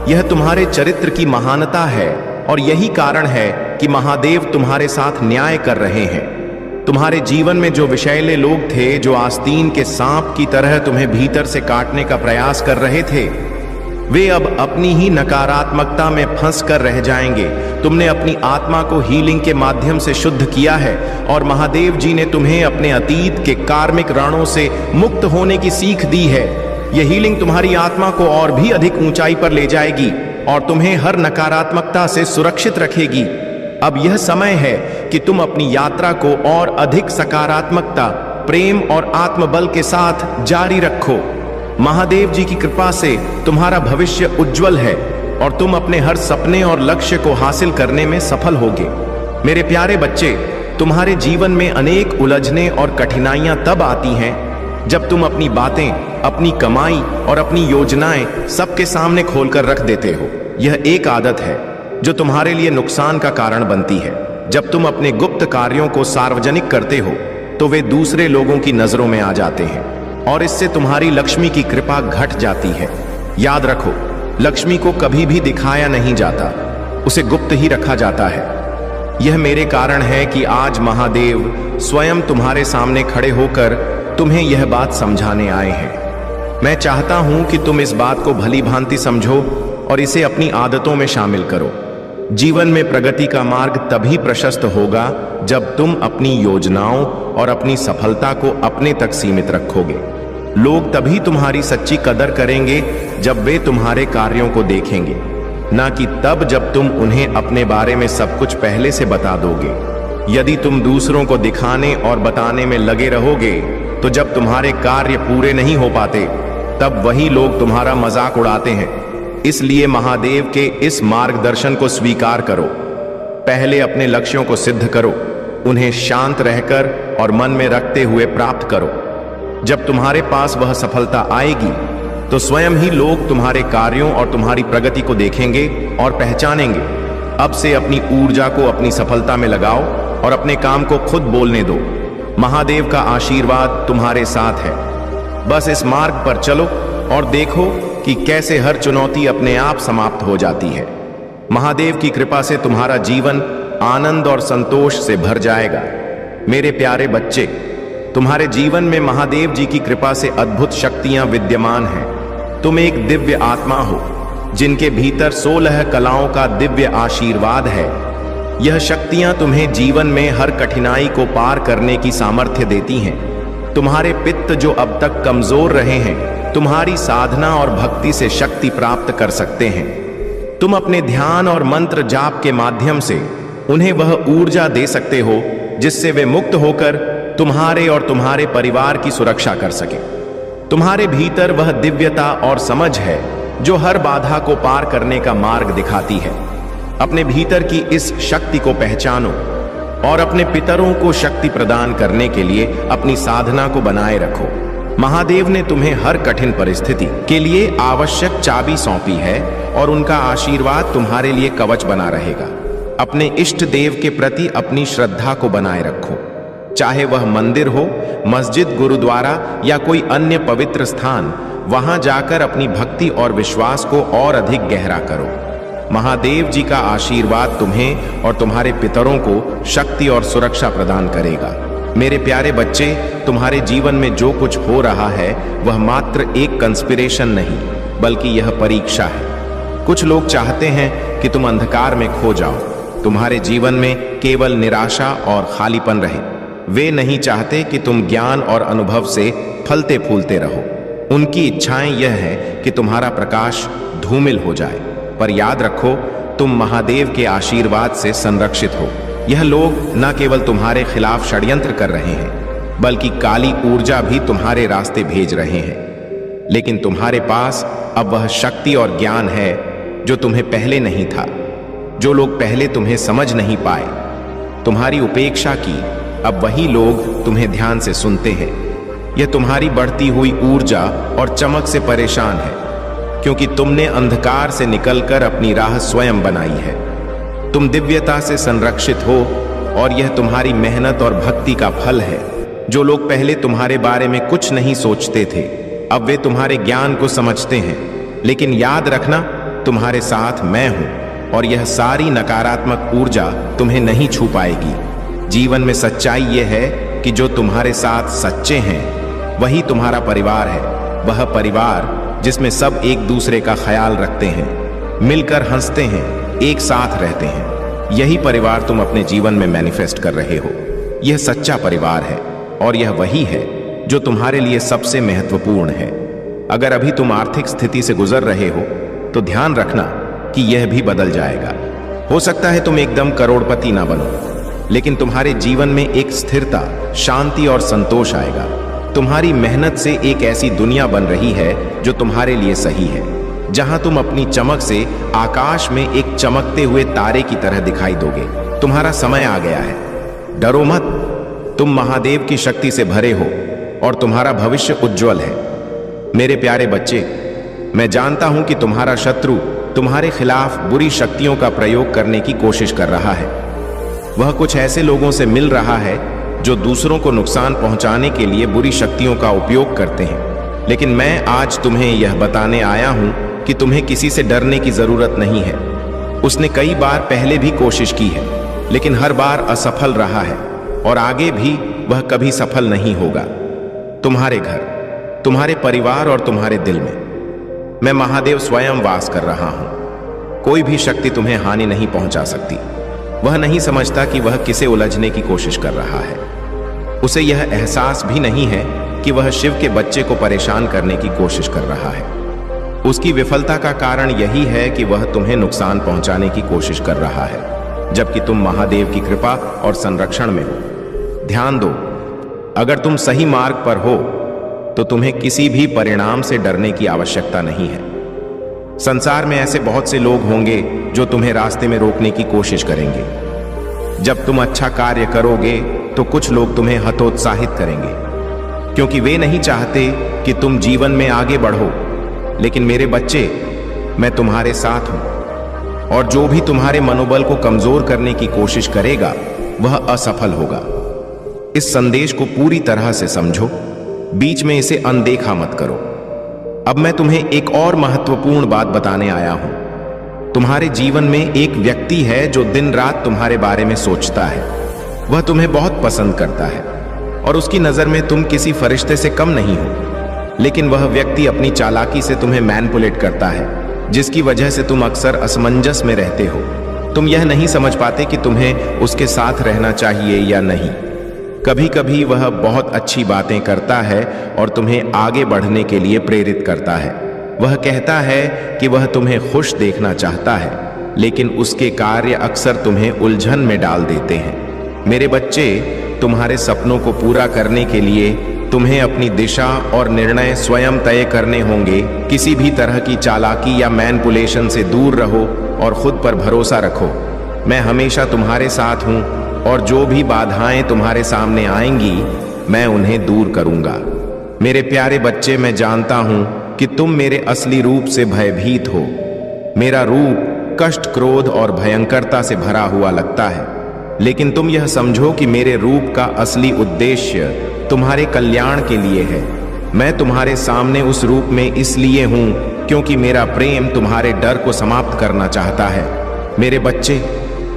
यह तुम्हारे चरित्र की महानता है और यही कारण है कि महादेव तुम्हारे साथ न्याय कर रहे हैं। तुम्हारे जीवन में जो विषैले लोग थे, जो आस्तीन के सांप की तरह तुम्हें भीतर से काटने का प्रयास कर रहे थे, वे अब अपनी ही नकारात्मकता में फंस कर रह जाएंगे। तुमने अपनी आत्मा को हीलिंग के माध्यम से शुद्ध किया है और महादेव जी ने तुम्हें अपने अतीत के कार्मिक रणों से मुक्त होने की सीख दी है। यह हीलिंग तुम्हारी आत्मा को और भी अधिक ऊंचाई पर ले जाएगी और तुम्हें हर नकारात्मकता से सुरक्षित रखेगी। अब यह समय है कि तुम अपनी यात्रा को और अधिक सकारात्मकता, प्रेम और आत्मबल के साथ जारी रखो। महादेव जी की कृपा से तुम्हारा भविष्य उज्जवल है और तुम अपने हर सपने और लक्ष्य को हासिल करने में सफल होगे। मेरे प्यारे बच्चे, तुम्हारे जीवन में अनेक उलझने और कठिनाइयां तब आती हैं जब तुम अपनी बातें, अपनी कमाई और अपनी योजनाएं सबके सामने खोलकर रख देते हो। यह एक आदत है जो तुम्हारे लिए नुकसान का कारण बनती है। जब तुम अपने गुप्त कार्यों को सार्वजनिक करते हो तो वे दूसरे लोगों की नजरों में आ जाते हैं और इससे तुम्हारी लक्ष्मी की कृपा घट जाती है। याद रखो, लक्ष्मी को कभी भी दिखाया नहीं जाता, उसे गुप्त ही रखा जाता है। यह मेरे कारण है कि आज महादेव स्वयं तुम्हारे सामने खड़े होकर तुम्हें यह बात समझाने आए हैं। मैं चाहता हूं कि तुम इस बात को भली भांति समझो और इसे अपनी आदतों में शामिल करो। जीवन में प्रगति का मार्ग तभी प्रशस्त होगा जब तुम अपनी योजनाओं और अपनी सफलता को अपने तक सीमित रखोगे। लोग तभी तुम्हारी सच्ची कदर करेंगे जब वे तुम्हारे कार्यों को देखेंगे, ना कि तब जब तुम उन्हें अपने बारे में सब कुछ पहले से बता दोगे। यदि तुम दूसरों को दिखाने और बताने में लगे रहोगे तो जब तुम्हारे कार्य पूरे नहीं हो पाते तब वही लोग तुम्हारा मजाक उड़ाते हैं। इसलिए महादेव के इस मार्गदर्शन को स्वीकार करो। पहले अपने लक्ष्यों को सिद्ध करो, उन्हें शांत रहकर और मन में रखते हुए प्राप्त करो। जब तुम्हारे पास वह सफलता आएगी तो स्वयं ही लोग तुम्हारे कार्यों और तुम्हारी प्रगति को देखेंगे और पहचानेंगे। अब से अपनी ऊर्जा को अपनी सफलता में लगाओ और अपने काम को खुद बोलने दो। महादेव का आशीर्वाद तुम्हारे साथ है। बस इस मार्ग पर चलो और देखो कि कैसे हर चुनौती अपने आप समाप्त हो जाती है। महादेव की कृपा से तुम्हारा जीवन आनंद और संतोष से भर जाएगा। मेरे प्यारे बच्चे, तुम्हारे जीवन में महादेव जी की कृपा से अद्भुत शक्तियां विद्यमान हैं। तुम एक दिव्य आत्मा हो जिनके भीतर 16 कलाओं का दिव्य आशीर्वाद है। यह शक्तियां तुम्हें जीवन में हर कठिनाई को पार करने की सामर्थ्य देती हैं। तुम्हारे पित्त जो अब तक कमजोर रहे हैं, तुम्हारी साधना और भक्ति से शक्ति प्राप्त कर सकते हैं। तुम अपने ध्यान और मंत्र जाप के माध्यम से उन्हें वह ऊर्जा दे सकते हो जिससे वे मुक्त होकर तुम्हारे और तुम्हारे परिवार की सुरक्षा कर सके। तुम्हारे भीतर वह दिव्यता और समझ है जो हर बाधा को पार करने का मार्ग दिखाती है। अपने भीतर की इस शक्ति को पहचानो और अपने पितरों को शक्ति प्रदान करने के लिए अपनी साधना को बनाए रखो। महादेव ने तुम्हें हर कठिन परिस्थिति के लिए आवश्यक चाबी सौंपी है और उनका आशीर्वाद तुम्हारे लिए कवच बना रहेगा। अपने इष्ट देव के प्रति अपनी श्रद्धा को बनाए रखो, चाहे वह मंदिर हो, मस्जिद, गुरुद्वारा या कोई अन्य पवित्र स्थान। वहां जाकर अपनी भक्ति और विश्वास को और अधिक गहरा करो। महादेव जी का आशीर्वाद तुम्हें और तुम्हारे पितरों को शक्ति और सुरक्षा प्रदान करेगा। मेरे प्यारे बच्चे, तुम्हारे जीवन में जो कुछ हो रहा है वह मात्र एक कंस्पिरेशन नहीं, बल्कि यह परीक्षा है। कुछ लोग चाहते हैं कि तुम अंधकार में खो जाओ, तुम्हारे जीवन में केवल निराशा और खालीपन रहे। वे नहीं चाहते कि तुम ज्ञान और अनुभव से फलते फूलते रहो। उनकी इच्छाएं यह है कि तुम्हारा प्रकाश धूमिल हो जाए। पर याद रखो, तुम महादेव के आशीर्वाद से संरक्षित हो। यह लोग न केवल तुम्हारे खिलाफ षड्यंत्र कर रहे हैं, बल्कि काली ऊर्जा भी तुम्हारे रास्ते भेज रहे हैं। लेकिन तुम्हारे पास अब वह शक्ति और ज्ञान है जो तुम्हें पहले नहीं था। जो लोग पहले तुम्हें समझ नहीं पाए, तुम्हारी उपेक्षा की, अब वही लोग तुम्हें ध्यान से सुनते हैं। यह तुम्हारी बढ़ती हुई ऊर्जा और चमक से परेशान है, क्योंकि तुमने अंधकार से निकलकर अपनी राह स्वयं बनाई है। तुम दिव्यता से संरक्षित हो और यह तुम्हारी मेहनत और भक्ति का फल है। जो लोग पहले तुम्हारे बारे में कुछ नहीं सोचते थे, अब वे तुम्हारे ज्ञान को समझते हैं। लेकिन याद रखना, तुम्हारे साथ मैं हूं और यह सारी नकारात्मक ऊर्जा तुम्हें नहीं छू पाएगी। जीवन में सच्चाई यह है कि जो तुम्हारे साथ सच्चे हैं वही तुम्हारा परिवार है। वह परिवार जिसमें सब एक दूसरे का ख्याल रखते हैं, मिलकर हंसते हैं, एक साथ रहते हैं। यही परिवार तुम अपने जीवन में मैनिफेस्ट कर रहे हो। यह सच्चा परिवार है और यह वही है जो तुम्हारे लिए सबसे महत्वपूर्ण है। अगर अभी तुम आर्थिक स्थिति से गुजर रहे हो तो ध्यान रखना कि यह भी बदल जाएगा। हो सकता है तुम एकदम करोड़पति ना बनो, लेकिन तुम्हारे जीवन में एक स्थिरता, शांति और संतोष आएगा। तुम्हारी मेहनत से एक ऐसी दुनिया बन रही है जो तुम्हारे लिए सही है, जहां तुम अपनी चमक से आकाश में एक चमकते हुए तारे की तरह दिखाई दोगे। तुम्हारा समय आ गया है। डरो मत, तुम महादेव की शक्ति से भरे हो और तुम्हारा भविष्य उज्जवल है। मेरे प्यारे बच्चे, मैं जानता हूं कि तुम्हारा शत्रु तुम्हारे खिलाफ बुरी शक्तियों का प्रयोग करने की कोशिश कर रहा है। वह कुछ ऐसे लोगों से मिल रहा है जो दूसरों को नुकसान पहुंचाने के लिए बुरी शक्तियों का उपयोग करते हैं। लेकिन मैं आज तुम्हें यह बताने आया हूं कि तुम्हें किसी से डरने की जरूरत नहीं है। उसने कई बार पहले भी कोशिश की है, लेकिन हर बार असफल रहा है और आगे भी वह कभी सफल नहीं होगा। तुम्हारे घर, तुम्हारे परिवार और तुम्हारे दिल में मैं महादेव स्वयं वास कर रहा हूं। कोई भी शक्ति तुम्हें हानि नहीं पहुंचा सकती। वह नहीं समझता कि वह किसे उलझने की कोशिश कर रहा है। उसे यह एहसास भी नहीं है कि वह शिव के बच्चे को परेशान करने की कोशिश कर रहा है। उसकी विफलता का कारण यही है कि वह तुम्हें नुकसान पहुंचाने की कोशिश कर रहा है, जबकि तुम महादेव की कृपा और संरक्षण में हो। ध्यान दो, अगर तुम सही मार्ग पर हो तो तुम्हें किसी भी परिणाम से डरने की आवश्यकता नहीं है। संसार में ऐसे बहुत से लोग होंगे जो तुम्हें रास्ते में रोकने की कोशिश करेंगे। जब तुम अच्छा कार्य करोगे तो कुछ लोग तुम्हें हतोत्साहित करेंगे, क्योंकि वे नहीं चाहते कि तुम जीवन में आगे बढ़ो। लेकिन मेरे बच्चे, मैं तुम्हारे साथ हूं और जो भी तुम्हारे मनोबल को कमजोर करने की कोशिश करेगा वह असफल होगा। इस संदेश को पूरी तरह से समझो, बीच में इसे अनदेखा मत करो। अब मैं तुम्हें एक और महत्वपूर्ण बात बताने आया हूं। तुम्हारे जीवन में एक व्यक्ति है जो दिन रात तुम्हारे बारे में सोचता है। वह तुम्हें बहुत पसंद करता है और उसकी नजर में तुम किसी फरिश्ते से कम नहीं हो। लेकिन वह व्यक्ति अपनी चालाकी से तुम्हें मैनिपुलेट करता है, जिसकी वजह से तुम अक्सर असमंजस में रहते हो। तुम यह नहीं समझ पाते कि तुम्हें उसके साथ रहना चाहिए या नहीं। कभी कभी वह बहुत अच्छी बातें करता है और तुम्हें आगे बढ़ने के लिए प्रेरित करता है। वह कहता है कि वह तुम्हें खुश देखना चाहता है, लेकिन उसके कार्य अक्सर तुम्हें उलझन में डाल देते हैं। मेरे बच्चे, तुम्हारे सपनों को पूरा करने के लिए तुम्हें अपनी दिशा और निर्णय स्वयं तय करने होंगे। किसी भी तरह की चालाकी या मैनिपुलेशन से दूर रहो और खुद पर भरोसा रखो। मैं हमेशा तुम्हारे साथ हूं और जो भी बाधाएं तुम्हारे सामने आएंगी मैं उन्हें दूर करूंगा। मेरे प्यारे बच्चे, मैं जानता हूं कि तुम मेरे असली रूप से भयभीत हो। मेरा रूप कष्ट, क्रोध और भयंकरता से भरा हुआ लगता है, लेकिन तुम यह समझो कि मेरे रूप का असली उद्देश्य तुम्हारे कल्याण के लिए है। मैं तुम्हारे सामने उस रूप में इसलिए हूं क्योंकि मेरा प्रेम तुम्हारे डर को समाप्त करना चाहता है। मेरे बच्चे,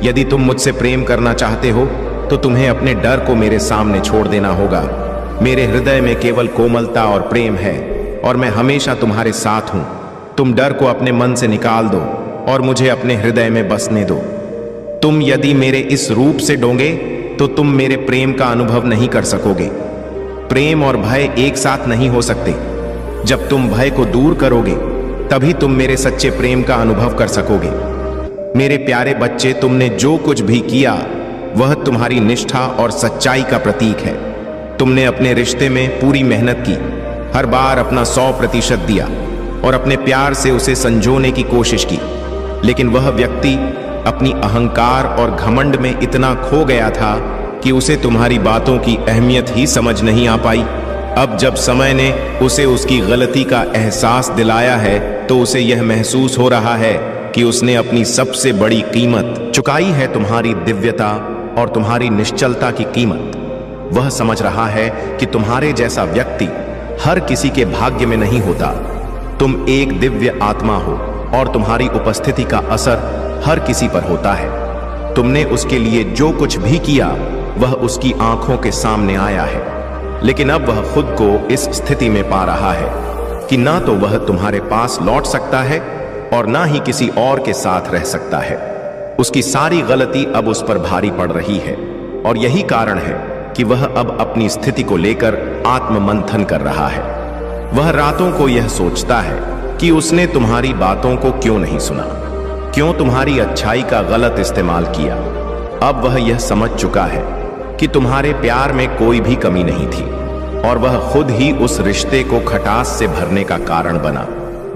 यदि तुम मुझसे प्रेम करना चाहते हो तो तुम्हें अपने डर को मेरे सामने छोड़ देना होगा। मेरे हृदय में केवल कोमलता और प्रेम है और मैं हमेशा तुम्हारे साथ हूं। तुम डर को अपने मन से निकाल दो और मुझे अपने हृदय में बसने दो। तुम यदि मेरे इस रूप से डोंगे तो तुम मेरे प्रेम का अनुभव नहीं कर सकोगे। प्रेम और भय एक साथ नहीं हो सकते। जब तुम भय को दूर करोगे तभी तुम मेरे सच्चे प्रेम का अनुभव कर सकोगे। मेरे प्यारे बच्चे, तुमने जो कुछ भी किया वह तुम्हारी निष्ठा और सच्चाई का प्रतीक है। तुमने अपने रिश्ते में पूरी मेहनत की, हर बार अपना 100% दिया और अपने प्यार से उसे संजोने की कोशिश की। लेकिन वह व्यक्ति अपनी अहंकार और घमंड में इतना खो गया था कि उसे तुम्हारी बातों की अहमियत ही समझ नहीं आ पाई। अब जब समय ने उसे उसकी गलती का एहसास दिलाया है तो उसे यह महसूस हो रहा है कि उसने अपनी सबसे बड़ी कीमत चुकाई है, तुम्हारी दिव्यता और तुम्हारी निश्चलता की कीमत। वह समझ रहा है कि तुम्हारे जैसा व्यक्ति हर किसी के भाग्य में नहीं होता। तुम एक दिव्य आत्मा हो और तुम्हारी उपस्थिति का असर हर किसी पर होता है। तुमने उसके लिए जो कुछ भी किया वह उसकी आंखों के सामने आया है, लेकिन अब वह खुद को इस स्थिति में पा रहा है कि ना तो वह तुम्हारे पास लौट सकता है और ना ही किसी और के साथ रह सकता है। उसकी सारी गलती अब उस पर भारी पड़ रही है और यही कारण है कि वह अब अपनी स्थिति को लेकर आत्ममंथन कर रहा है। वह रातों को यह सोचता है कि उसने तुम्हारी बातों को क्यों नहीं सुना, क्यों तुम्हारी अच्छाई का गलत इस्तेमाल किया। अब वह यह समझ चुका है कि तुम्हारे प्यार में कोई भी कमी नहीं थी और वह खुद ही उस रिश्ते को खटास से भरने का कारण बना।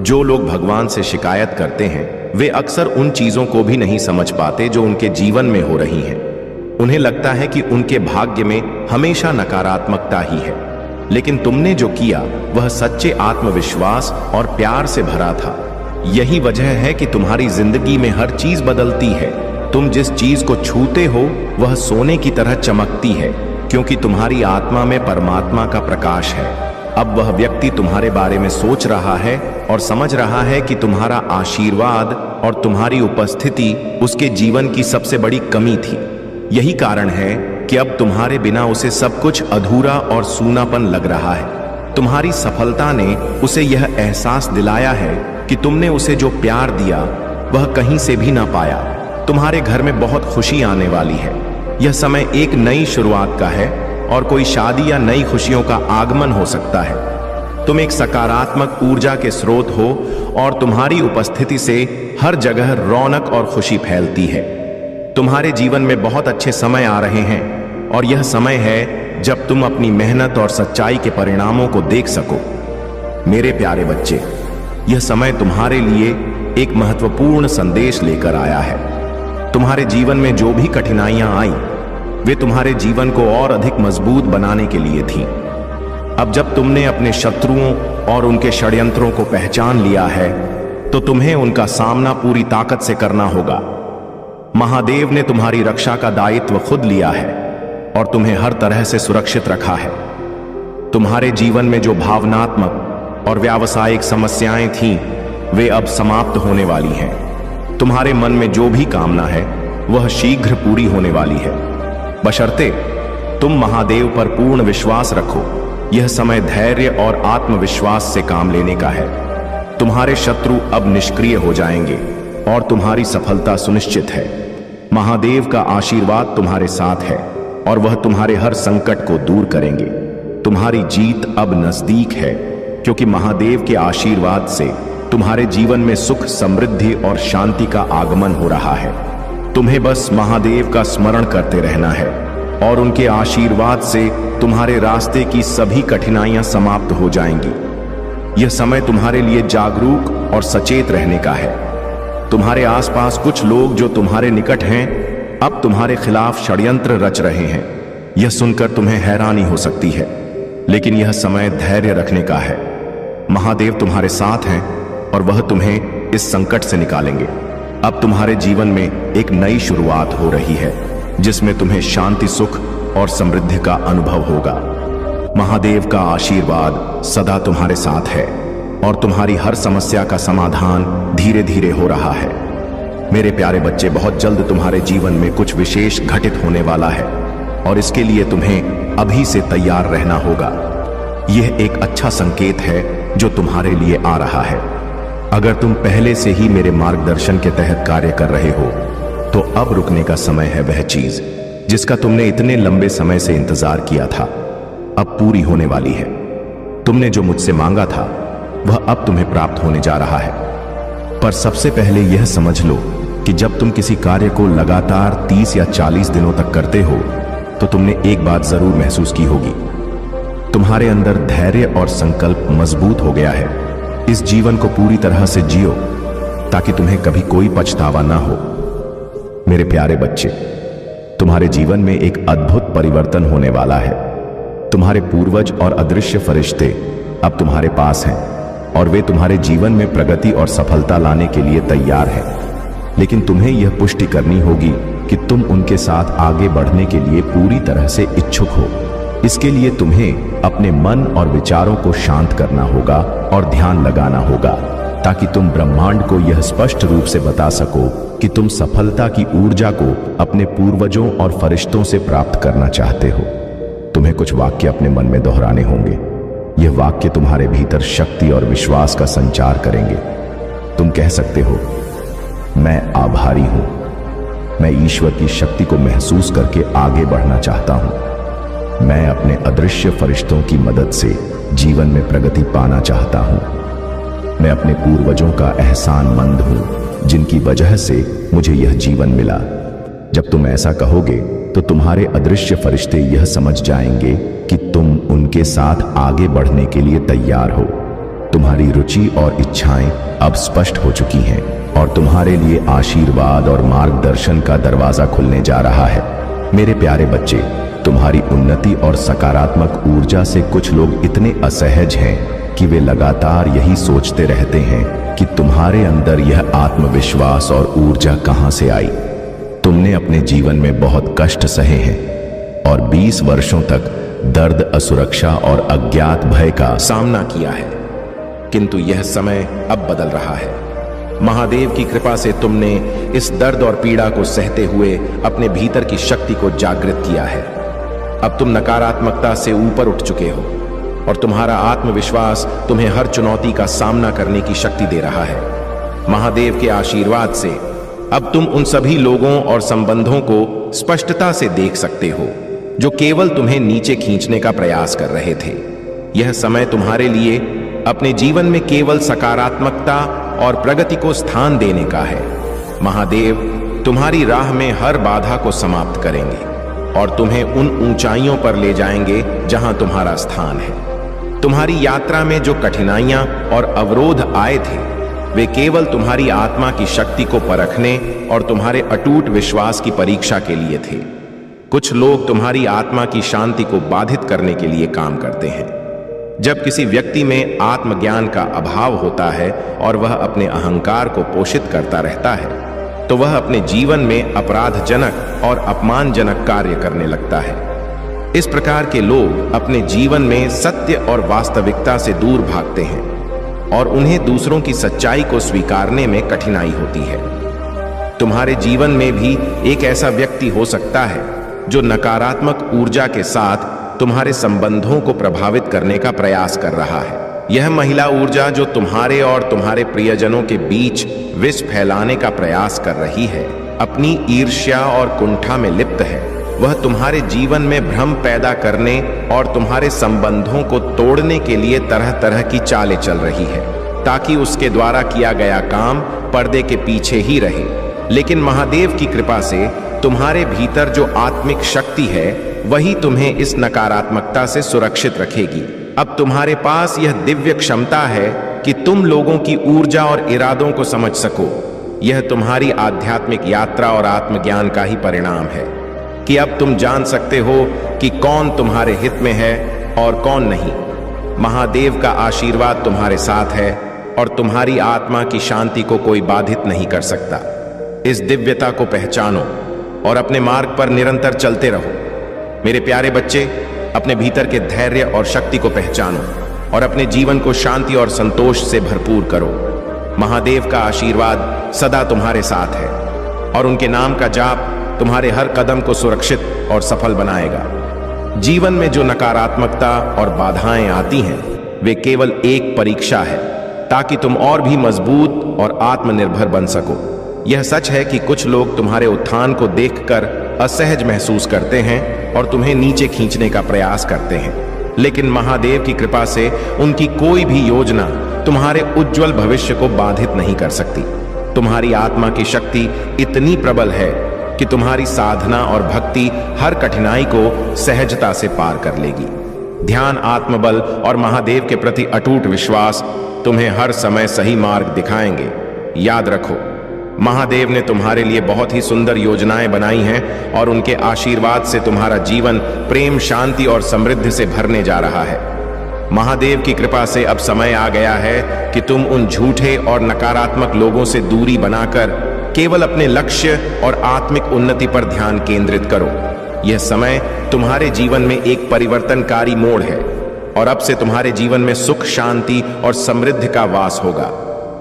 जो लोग भगवान से शिकायत करते हैं वे अक्सर उन चीजों को भी नहीं समझ पाते जो उनके जीवन में हो रही हैं। उन्हें लगता है कि उनके भाग्य में हमेशा नकारात्मकता ही है, लेकिन तुमने जो किया वह सच्चे आत्मविश्वास और प्यार से भरा था। यही वजह है कि तुम्हारी जिंदगी में हर चीज बदलती है। तुम जिस चीज को छूते हो वह सोने की तरह चमकती है, क्योंकि तुम्हारी आत्मा में परमात्मा का प्रकाश है। अब वह व्यक्ति तुम्हारे बारे में सोच रहा है और समझ रहा है कि तुम्हारा आशीर्वाद और तुम्हारी उपस्थिति उसके जीवन की सबसे बड़ी कमी थी। यही कारण है कि अब तुम्हारे बिना उसे सब कुछ अधूरा और सूनापन लग रहा है। तुम्हारी सफलता ने उसे यह एहसास दिलाया है कि तुमने उसे जो प्यार दिया वह कहीं से भी ना पाया। तुम्हारे घर में बहुत खुशी आने वाली है। यह समय एक नई शुरुआत का है और कोई शादी या नई खुशियों का आगमन हो सकता है। तुम एक सकारात्मक ऊर्जा के स्रोत हो और तुम्हारी उपस्थिति से हर जगह रौनक और खुशी फैलती है। तुम्हारे जीवन में बहुत अच्छे समय आ रहे हैं और यह समय है जब तुम अपनी मेहनत और सच्चाई के परिणामों को देख सको। मेरे प्यारे बच्चे, यह समय तुम्हारे लिए एक महत्वपूर्ण संदेश लेकर आया है। तुम्हारे जीवन में जो भी कठिनाइयां आई वे तुम्हारे जीवन को और अधिक मजबूत बनाने के लिए थीं। अब जब तुमने अपने शत्रुओं और उनके षड्यंत्रों को पहचान लिया है तो तुम्हें उनका सामना पूरी ताकत से करना होगा। महादेव ने तुम्हारी रक्षा का दायित्व खुद लिया है और तुम्हें हर तरह से सुरक्षित रखा है। तुम्हारे जीवन में जो भावनात्मक और व्यावसायिक समस्याएं थीं वे अब समाप्त होने वाली हैं। तुम्हारे मन में जो भी कामना है वह शीघ्र पूरी होने वाली है, बशर्ते तुम महादेव पर पूर्ण विश्वास रखो। यह समय धैर्य और आत्मविश्वास से काम लेने का है। तुम्हारे शत्रु अब निष्क्रिय हो जाएंगे और तुम्हारी सफलता सुनिश्चित है। महादेव का आशीर्वाद तुम्हारे साथ है और वह तुम्हारे हर संकट को दूर करेंगे। तुम्हारी जीत अब नजदीक है, क्योंकि महादेव के आशीर्वाद से तुम्हारे जीवन में सुख, समृद्धि और शांति का आगमन हो रहा है। तुम्हें बस महादेव का स्मरण करते रहना है और उनके आशीर्वाद से तुम्हारे रास्ते की सभी कठिनाइयां समाप्त हो जाएंगी। यह समय तुम्हारे लिए जागरूक और सचेत रहने का है। तुम्हारे आसपास कुछ लोग जो तुम्हारे निकट हैं अब तुम्हारे खिलाफ षड्यंत्र रच रहे हैं। यह सुनकर तुम्हें हैरानी हो सकती है, लेकिन यह समय धैर्य रखने का है। महादेव तुम्हारे साथ हैं और वह तुम्हें इस संकट से निकालेंगे। अब तुम्हारे जीवन में एक नई शुरुआत हो रही है जिसमें तुम्हें शांति, सुख और समृद्धि का अनुभव होगा। महादेव का आशीर्वाद सदा तुम्हारे साथ है और तुम्हारी हर समस्या का समाधान धीरे धीरे हो रहा है। मेरे प्यारे बच्चे, बहुत जल्द तुम्हारे जीवन में कुछ विशेष घटित होने वाला है और इसके लिए तुम्हें अभी से तैयार रहना होगा। यह एक अच्छा संकेत है जो तुम्हारे लिए आ रहा है। अगर तुम पहले से ही मेरे मार्गदर्शन के तहत कार्य कर रहे हो तो अब रुकने का समय है। वह चीज जिसका तुमने इतने लंबे समय से इंतजार किया था अब पूरी होने वाली है। तुमने जो मुझसे मांगा था वह अब तुम्हें प्राप्त होने जा रहा है। पर सबसे पहले यह समझ लो कि जब तुम किसी कार्य को लगातार 30 या 40 दिनों तक करते हो तो तुमने एक बात जरूर महसूस की होगी। तुम्हारे अंदर धैर्य और संकल्प मजबूत हो गया है। इस जीवन को पूरी तरह से जियो ताकि तुम्हें कभी कोई पछतावा ना हो। मेरे प्यारे बच्चे, तुम्हारे जीवन में एक अद्भुत परिवर्तन होने वाला है। तुम्हारे पूर्वज और अदृश्य फरिश्ते अब तुम्हारे पास हैं और वे तुम्हारे जीवन में प्रगति और सफलता लाने के लिए तैयार हैं। लेकिन तुम्हें यह पुष्टि करनी होगी कि तुम उनके साथ आगे बढ़ने के लिए पूरी तरह से इच्छुक हो। इसके लिए तुम्हें अपने मन और विचारों को शांत करना होगा और ध्यान लगाना होगा, ताकि तुम ब्रह्मांड को यह स्पष्ट रूप से बता सको कि तुम सफलता की ऊर्जा को अपने पूर्वजों और फरिश्तों से प्राप्त करना चाहते हो। तुम्हें कुछ वाक्य अपने मन में दोहराने होंगे। यह वाक्य तुम्हारे भीतर शक्ति और विश्वास का संचार करेंगे। तुम कह सकते हो, मैं आभारी हूं, मैं ईश्वर की शक्ति को महसूस करके आगे बढ़ना चाहता हूं, मैं अपने अदृश्य फरिश्तों की मदद से जीवन में प्रगति पाना चाहता हूं, मैं अपने पूर्वजों का एहसानमंद हूं जिनकी वजह से मुझे यह जीवन मिला। जब तुम ऐसा कहोगे तो तुम्हारे अदृश्य फरिश्ते यह समझ जाएंगे कि तुम उनके साथ आगे बढ़ने के लिए तैयार हो। तुम्हारी रुचि और इच्छाएं अब स्पष्ट हो चुकी हैं और तुम्हारे लिए आशीर्वाद और मार्गदर्शन का दरवाजा खुलने जा रहा है। मेरे प्यारे बच्चे, तुम्हारी उन्नति और सकारात्मक ऊर्जा से कुछ लोग इतने असहज हैं कि वे लगातार यही सोचते रहते हैं कि तुम्हारे अंदर यह आत्मविश्वास और ऊर्जा कहां से आई। तुमने अपने जीवन में बहुत कष्ट सहे हैं और 20 वर्षों तक दर्द, असुरक्षा और अज्ञात भय का सामना किया है, किंतु यह समय अब बदल रहा है। महादेव की कृपा से तुमने इस दर्द और पीड़ा को सहते हुए अपने भीतर की शक्ति को जागृत किया है। अब तुम नकारात्मकता से ऊपर उठ चुके हो और तुम्हारा आत्मविश्वास तुम्हें हर चुनौती का सामना करने की शक्ति दे रहा है। महादेव के आशीर्वाद से अब तुम उन सभी लोगों और संबंधों को स्पष्टता से देख सकते हो जो केवल तुम्हें नीचे खींचने का प्रयास कर रहे थे। यह समय तुम्हारे लिए अपने जीवन में केवल सकारात्मकता और प्रगति को स्थान देने का है। महादेव तुम्हारी राह में हर बाधा को समाप्त करेंगे और तुम्हें उन ऊंचाइयों पर ले जाएंगे जहां तुम्हारा स्थान है। तुम्हारी यात्रा में जो कठिनाइयां और अवरोध आए थे, वे केवल तुम्हारी आत्मा की शक्ति को परखने और तुम्हारे अटूट विश्वास की परीक्षा के लिए थे। कुछ लोग तुम्हारी आत्मा की शांति को बाधित करने के लिए काम करते हैं। जब किसी व्यक्ति में आत्मज्ञान का अभाव होता है और वह अपने अहंकार को पोषित करता रहता है, तो वह अपने जीवन में अपराधजनक और अपमानजनक कार्य करने लगता है। इस प्रकार के लोग अपने जीवन में सत्य और वास्तविकता से दूर भागते हैं और उन्हें दूसरों की सच्चाई को स्वीकारने में कठिनाई होती है। तुम्हारे जीवन में भी एक ऐसा व्यक्ति हो सकता है जो नकारात्मक ऊर्जा के साथ तुम्हारे संबंधों को प्रभावित करने का प्रयास कर रहा है। यह महिला ऊर्जा जो तुम्हारे और तुम्हारे प्रियजनों के बीच विष फैलाने का प्रयास कर रही है, अपनी ईर्ष्या और कुंठा में लिप्त है। वह तुम्हारे जीवन में भ्रम पैदा करने और तुम्हारे संबंधों को तोड़ने के लिए तरह तरह की चालें चल रही है, ताकि उसके द्वारा किया गया काम पर्दे के पीछे ही रहे। लेकिन महादेव की कृपा से तुम्हारे भीतर जो आत्मिक शक्ति है, वही तुम्हें इस नकारात्मकता से सुरक्षित रखेगी। अब तुम्हारे पास यह दिव्य क्षमता है कि तुम लोगों की ऊर्जा और इरादों को समझ सको। यह तुम्हारी आध्यात्मिक यात्रा और आत्मज्ञान का ही परिणाम है कि अब तुम जान सकते हो कि कौन तुम्हारे हित में है और कौन नहीं। महादेव का आशीर्वाद तुम्हारे साथ है और तुम्हारी आत्मा की शांति को कोई बाधित नहीं कर सकता। इस दिव्यता को पहचानो और अपने मार्ग पर निरंतर चलते रहो। मेरे प्यारे बच्चे, अपने भीतर के धैर्य और शक्ति को पहचानो और अपने जीवन को शांति और संतोष से भरपूर करो। महादेव का आशीर्वाद सदा तुम्हारे साथ है और उनके नाम का जाप तुम्हारे हर कदम को सुरक्षित और सफल बनाएगा। जीवन में जो नकारात्मकता और बाधाएं आती हैं, वे केवल एक परीक्षा है ताकि तुम और भी मजबूत और आत्मनिर्भर बन सको। यह सच है कि कुछ लोग तुम्हारे उत्थान को देखकर असहज महसूस करते हैं और तुम्हें नीचे खींचने का प्रयास करते हैं, लेकिन महादेव की कृपा से उनकी कोई भी योजना तुम्हारे उज्जवल भविष्य को बाधित नहीं कर सकती। तुम्हारी आत्मा की शक्ति इतनी प्रबल है कि तुम्हारी साधना और भक्ति हर कठिनाई को सहजता से पार कर लेगी। ध्यान, आत्मबल और महादेव के प्रति अटूट विश्वास तुम्हें हर समय सही मार्ग दिखाएंगे। याद रखो, महादेव ने तुम्हारे लिए बहुत ही सुंदर योजनाएं बनाई हैं और उनके आशीर्वाद से तुम्हारा जीवन प्रेम, शांति और समृद्धि से भरने जा रहा है। महादेव की कृपा से अब समय आ गया है कि तुम उन झूठे और नकारात्मक लोगों से दूरी बनाकर केवल अपने लक्ष्य और आत्मिक उन्नति पर ध्यान केंद्रित करो। यह समय तुम्हारे जीवन में एक परिवर्तनकारी मोड़ है और अब से तुम्हारे जीवन में सुख, शांति और समृद्धि का वास होगा।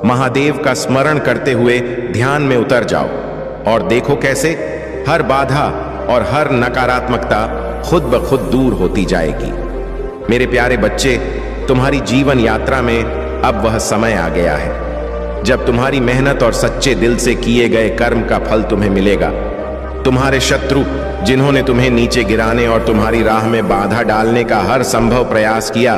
महादेव का स्मरण करते हुए ध्यान में उतर जाओ और देखो कैसे हर बाधा और हर नकारात्मकता खुद ब खुद दूर होती जाएगी। मेरे प्यारे बच्चे, तुम्हारी जीवन यात्रा में अब वह समय आ गया है जब तुम्हारी मेहनत और सच्चे दिल से किए गए कर्म का फल तुम्हें मिलेगा। तुम्हारे शत्रु जिन्होंने तुम्हें नीचे गिराने और तुम्हारी राह में बाधा डालने का हर संभव प्रयास किया,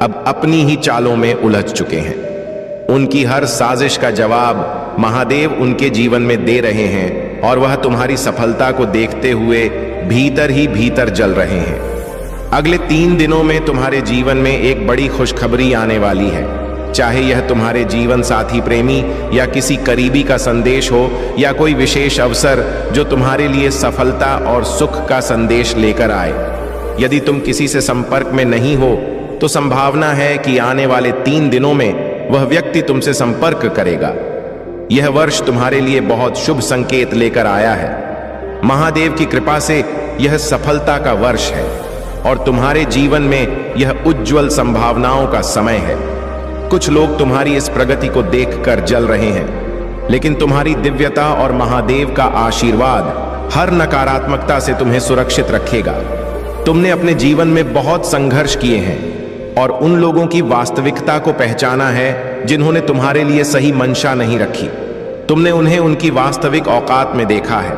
अब अपनी ही चालों में उलझ चुके हैं। उनकी हर साजिश का जवाब महादेव उनके जीवन में दे रहे हैं और वह तुम्हारी सफलता को देखते हुए भीतर ही भीतर जल रहे हैं। अगले 3 दिनों में तुम्हारे जीवन में एक बड़ी खुशखबरी आने वाली है। चाहे यह तुम्हारे जीवन साथी, प्रेमी या किसी करीबी का संदेश हो या कोई विशेष अवसर जो तुम्हारे लिए सफलता और सुख का संदेश लेकर आए। यदि तुम किसी से संपर्क में नहीं हो तो संभावना है कि आने वाले 3 दिनों में वह व्यक्ति तुमसे संपर्क करेगा। यह वर्ष तुम्हारे लिए बहुत शुभ संकेत लेकर आया है। महादेव की कृपा से यह सफलता का वर्ष है और तुम्हारे जीवन में यह उज्जवल संभावनाओं का समय है। कुछ लोग तुम्हारी इस प्रगति को देखकर जल रहे हैं, लेकिन तुम्हारी दिव्यता और महादेव का आशीर्वाद हर नकारात्मकता से तुम्हें सुरक्षित रखेगा। तुमने अपने जीवन में बहुत संघर्ष किए हैं और उन लोगों की वास्तविकता को पहचाना है जिन्होंने तुम्हारे लिए सही मंशा नहीं रखी। तुमने उन्हें उनकी वास्तविक औकात में देखा है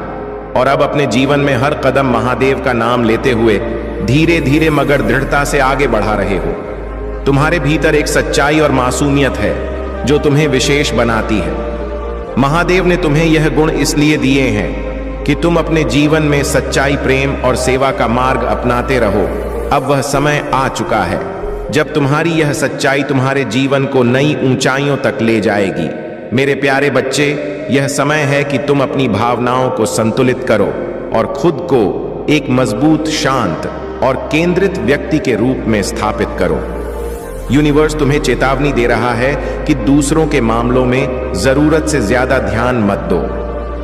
और अब अपने जीवन में हर कदम महादेव का नाम लेते हुए धीरे धीरे मगर दृढ़ता से आगे बढ़ा रहे हो। तुम्हारे भीतर एक सच्चाई और मासूमियत है जो तुम्हें विशेष बनाती है। महादेव ने तुम्हें यह गुण इसलिए दिए हैं कि तुम अपने जीवन में सच्चाई, प्रेम और सेवा का मार्ग अपनाते रहो। अब वह समय आ चुका है जब तुम्हारी यह सच्चाई तुम्हारे जीवन को नई ऊंचाइयों तक ले जाएगी। मेरे प्यारे बच्चे, यह समय है कि तुम अपनी भावनाओं को संतुलित करो और खुद को एक मजबूत, शांत और केंद्रित व्यक्ति के रूप में स्थापित करो। यूनिवर्स तुम्हें चेतावनी दे रहा है कि दूसरों के मामलों में जरूरत से ज्यादा ध्यान मत दो,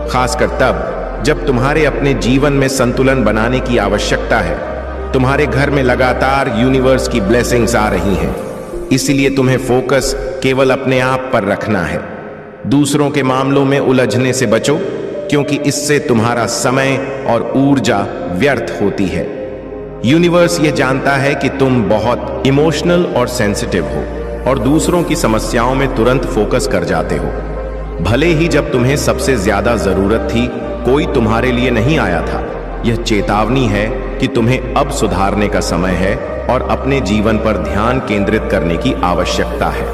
खासकर तब जब तुम्हारे अपने जीवन में संतुलन बनाने की आवश्यकता है। तुम्हारे घर में लगातार यूनिवर्स की ब्लेसिंग्स आ रही हैं, इसलिए तुम्हें फोकस केवल अपने आप पर रखना है। दूसरों के मामलों में उलझने से बचो, क्योंकि इससे तुम्हारा समय और ऊर्जा व्यर्थ होती है। यूनिवर्स ये जानता है कि तुम बहुत इमोशनल और सेंसिटिव हो और दूसरों की समस्याओं में तुरंत फोकस कर जाते हो। भले ही जब तुम्हें सबसे ज्यादा जरूरत थी, कोई तुम्हारे लिए नहीं आया था। यह चेतावनी है कि तुम्हें अब सुधारने का समय है और अपने जीवन पर ध्यान केंद्रित करने की आवश्यकता है।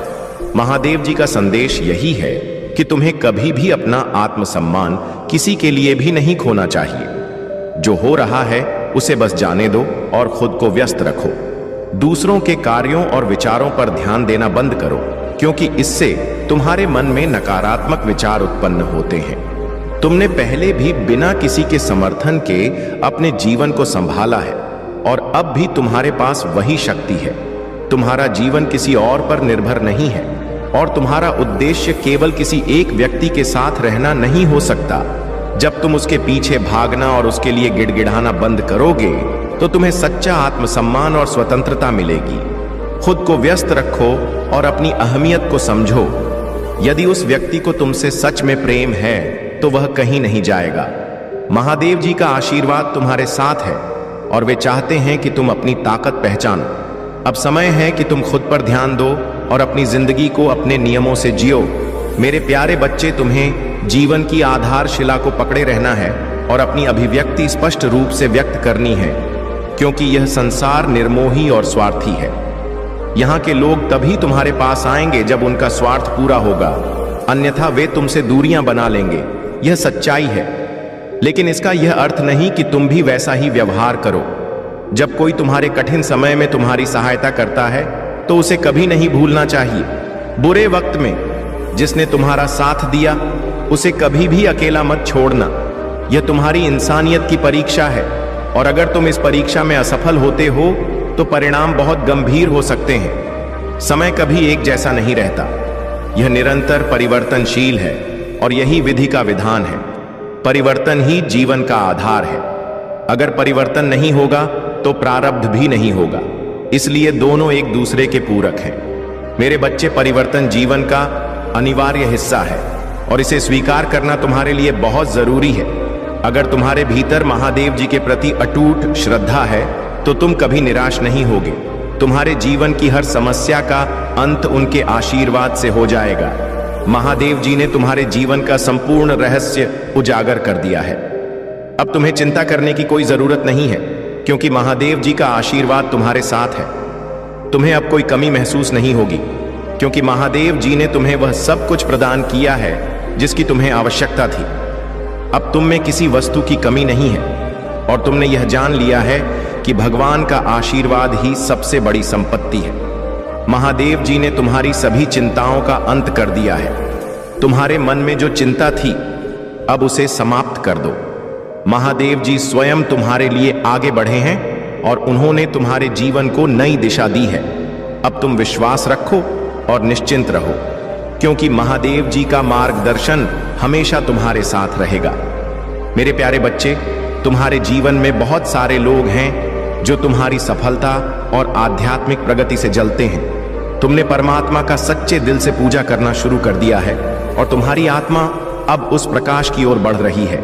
महादेव जी का संदेश यही है कि तुम्हें कभी भी अपना आत्मसम्मान किसी के लिए भी नहीं खोना चाहिए। जो हो रहा है उसे बस जाने दो और खुद को व्यस्त रखो। दूसरों के कार्यों और विचारों पर ध्यान देना बंद करो, क्योंकि इससे तुम्हारे मन में नकारात्मक विचार उत्पन्न होते हैं। तुमने पहले भी बिना किसी के समर्थन के अपने जीवन को संभाला है और अब भी तुम्हारे पास वही शक्ति है। तुम्हारा जीवन किसी और पर निर्भर नहीं है और तुम्हारा उद्देश्य केवल किसी एक व्यक्ति के साथ रहना नहीं हो सकता। जब तुम उसके पीछे भागना और उसके लिए गिड़गिड़ाना बंद करोगे तो तुम्हें सच्चा आत्मसम्मान और स्वतंत्रता मिलेगी। खुद को व्यस्त रखो और अपनी अहमियत को समझो। यदि उस व्यक्ति को तुमसे सच में प्रेम है तो वह कहीं नहीं जाएगा। महादेव जी का आशीर्वाद तुम्हारे साथ है और वे चाहते हैं कि तुम अपनी ताकत पहचानो। अब समय है कि तुम खुद पर ध्यान दो और अपनी जिंदगी को अपने नियमों से जियो। मेरे प्यारे बच्चे, तुम्हें जीवन की आधारशिला को पकड़े रहना है और अपनी अभिव्यक्ति स्पष्ट रूप से व्यक्त करनी है, क्योंकि यह संसार निर्मोही और स्वार्थी है। यहाँ के लोग तभी तुम्हारे पास आएंगे जब उनका स्वार्थ पूरा होगा, अन्यथा वे तुमसे दूरियां बना लेंगे। यह सच्चाई है, लेकिन इसका यह अर्थ नहीं कि तुम भी वैसा ही व्यवहार करो। जब कोई तुम्हारे कठिन समय में तुम्हारी सहायता करता है तो उसे कभी नहीं भूलना चाहिए। बुरे वक्त में जिसने तुम्हारा साथ दिया उसे कभी भी अकेला मत छोड़ना। यह तुम्हारी इंसानियत की परीक्षा है और अगर तुम इस परीक्षा में असफल होते हो तो परिणाम बहुत गंभीर हो सकते हैं। समय कभी एक जैसा नहीं रहता, यह निरंतर परिवर्तनशील है और यही विधि का विधान है। परिवर्तन ही जीवन का आधार है। अगर परिवर्तन नहीं होगा तो प्रारब्ध भी नहीं होगा, इसलिए दोनों एक दूसरे के पूरक हैं। मेरे बच्चे, परिवर्तन जीवन का अनिवार्य हिस्सा है और इसे स्वीकार करना तुम्हारे लिए बहुत जरूरी है। अगर तुम्हारे भीतर महादेव जी के प्रति अटूट श्रद्धा है तो तुम कभी निराश नहीं होगे। तुम्हारे जीवन की हर समस्या का अंत उनके आशीर्वाद से हो जाएगा। महादेव जी ने तुम्हारे जीवन का संपूर्ण रहस्य उजागर कर दिया है। अब तुम्हें चिंता करने की कोई जरूरत नहीं है, क्योंकि महादेव जी का आशीर्वाद तुम्हारे साथ है। तुम्हें अब कोई कमी महसूस नहीं होगी, क्योंकि महादेव जी ने तुम्हें वह सब कुछ प्रदान किया है जिसकी तुम्हें आवश्यकता थी। अब तुम में किसी वस्तु की कमी नहीं है और तुमने यह जान लिया है कि भगवान का आशीर्वाद ही सबसे बड़ी संपत्ति है। महादेव जी ने तुम्हारी सभी चिंताओं का अंत कर दिया है। तुम्हारे मन में जो चिंता थी, अब उसे समाप्त कर दो। महादेव जी स्वयं तुम्हारे लिए आगे बढ़े हैं और उन्होंने तुम्हारे जीवन को नई दिशा दी है। अब तुम विश्वास रखो और निश्चिंत रहो, क्योंकि महादेव जी का मार्गदर्शन हमेशा तुम्हारे साथ रहेगा। मेरे प्यारे बच्चे, तुम्हारे जीवन में बहुत सारे लोग हैं जो तुम्हारी सफलता और आध्यात्मिक प्रगति से जलते हैं। तुमने परमात्मा का सच्चे दिल से पूजा करना शुरू कर दिया है और तुम्हारी आत्मा अब उस प्रकाश की ओर बढ़ रही है।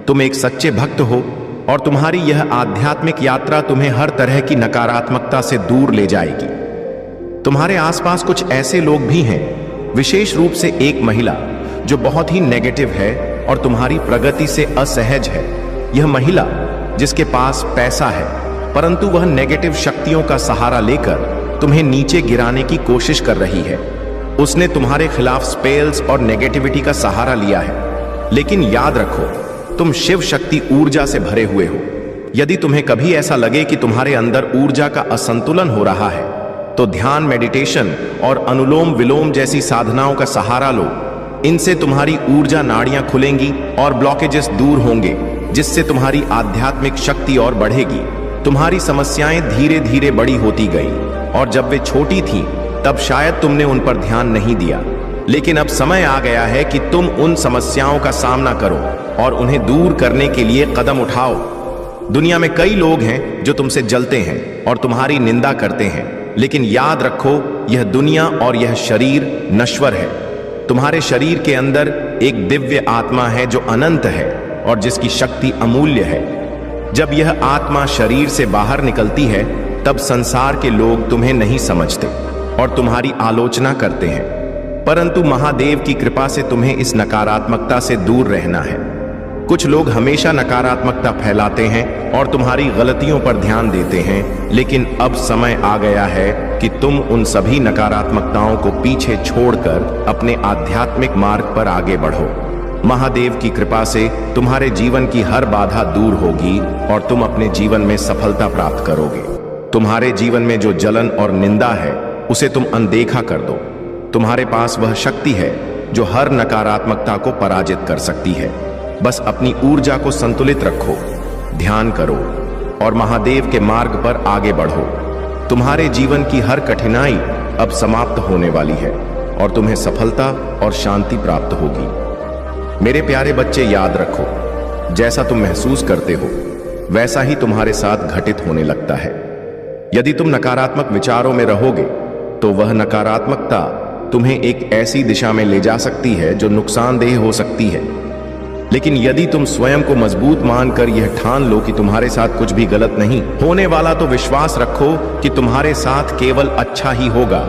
तुम एक सच्चे भक्त हो और तुम्हारी यह आध्यात्मिक यात्रा तुम्हें हर तरह की नकारात्मकता से दूर ले जाएगी। तुम्हारे आसपास कुछ ऐसे लोग भी हैं, विशेष रूप से एक महिला जो बहुत ही नेगेटिव है और तुम्हारी प्रगति से असहज है। यह महिला जिसके पास पैसा है, परंतु वह नेगेटिव शक्तियों का सहारा लेकर तुम्हें नीचे गिराने की कोशिश कर रही है। उसने तुम्हारे खिलाफ स्पेल्स और नेगेटिविटी का सहारा लिया है। लेकिन याद रखो, तुम शिव शक्ति ऊर्जा से भरे हुए हो। यदि तुम्हें कभी ऐसा लगे कि तुम्हारे अंदर ऊर्जा का असंतुलन हो रहा है, तो ध्यान, मेडिटेशन और अनुलोम विलोम जैसी साधनाओं का सहारा लो। इनसे तुम्हारी ऊर्जा नाड़ियां खुलेंगी और ब्लॉकेजेस दूर होंगे, जिससे तुम्हारी आध्यात्मिक शक्ति और बढ़ेगी। तुम्हारी समस्याएं धीरे धीरे बड़ी होती गई और जब वे छोटी थीं, तब शायद तुमने उन पर ध्यान नहीं दिया। लेकिन अब समय आ गया है कि तुम उन समस्याओं का सामना करो और उन्हें दूर करने के लिए कदम उठाओ। दुनिया में कई लोग हैं जो तुमसे जलते हैं और तुम्हारी निंदा करते हैं, लेकिन याद रखो, यह दुनिया और यह शरीर नश्वर है। तुम्हारे शरीर के अंदर एक दिव्य आत्मा है जो अनंत है और जिसकी शक्ति अमूल्य है। जब यह आत्मा शरीर से बाहर निकलती है, तब संसार के लोग तुम्हें नहीं समझते और तुम्हारी आलोचना करते हैं, परंतु महादेव की कृपा से तुम्हें इस नकारात्मकता से दूर रहना है। कुछ लोग हमेशा नकारात्मकता फैलाते हैं और तुम्हारी गलतियों पर ध्यान देते हैं, लेकिन अब समय आ गया है कि तुम उन सभी नकारात्मकताओं को पीछे छोड़कर अपने आध्यात्मिक मार्ग पर आगे बढ़ो। महादेव की कृपा से तुम्हारे जीवन की हर बाधा दूर होगी और तुम अपने जीवन में सफलता प्राप्त करोगे। तुम्हारे जीवन में जो जलन और निंदा है, उसे तुम अनदेखा कर दो। तुम्हारे पास वह शक्ति है जो हर नकारात्मकता को पराजित कर सकती है। बस अपनी ऊर्जा को संतुलित रखो, ध्यान करो और महादेव के मार्ग पर आगे बढ़ो। तुम्हारे जीवन की हर कठिनाई अब समाप्त होने वाली है और तुम्हें सफलता और शांति प्राप्त होगी। मेरे प्यारे बच्चे, याद रखो, जैसा तुम महसूस करते हो वैसा ही तुम्हारे साथ घटित होने लगता है। यदि तुम नकारात्मक विचारों में रहोगे तो वह नकारात्मकता तुम्हें एक ऐसी दिशा में ले जा सकती है जो नुकसानदेह हो सकती है। लेकिन यदि तुम स्वयं को मजबूत मानकर यह ठान लो कि तुम्हारे साथ कुछ भी गलत नहीं होने वाला, तो विश्वास रखो कि तुम्हारे साथ केवल अच्छा ही होगा।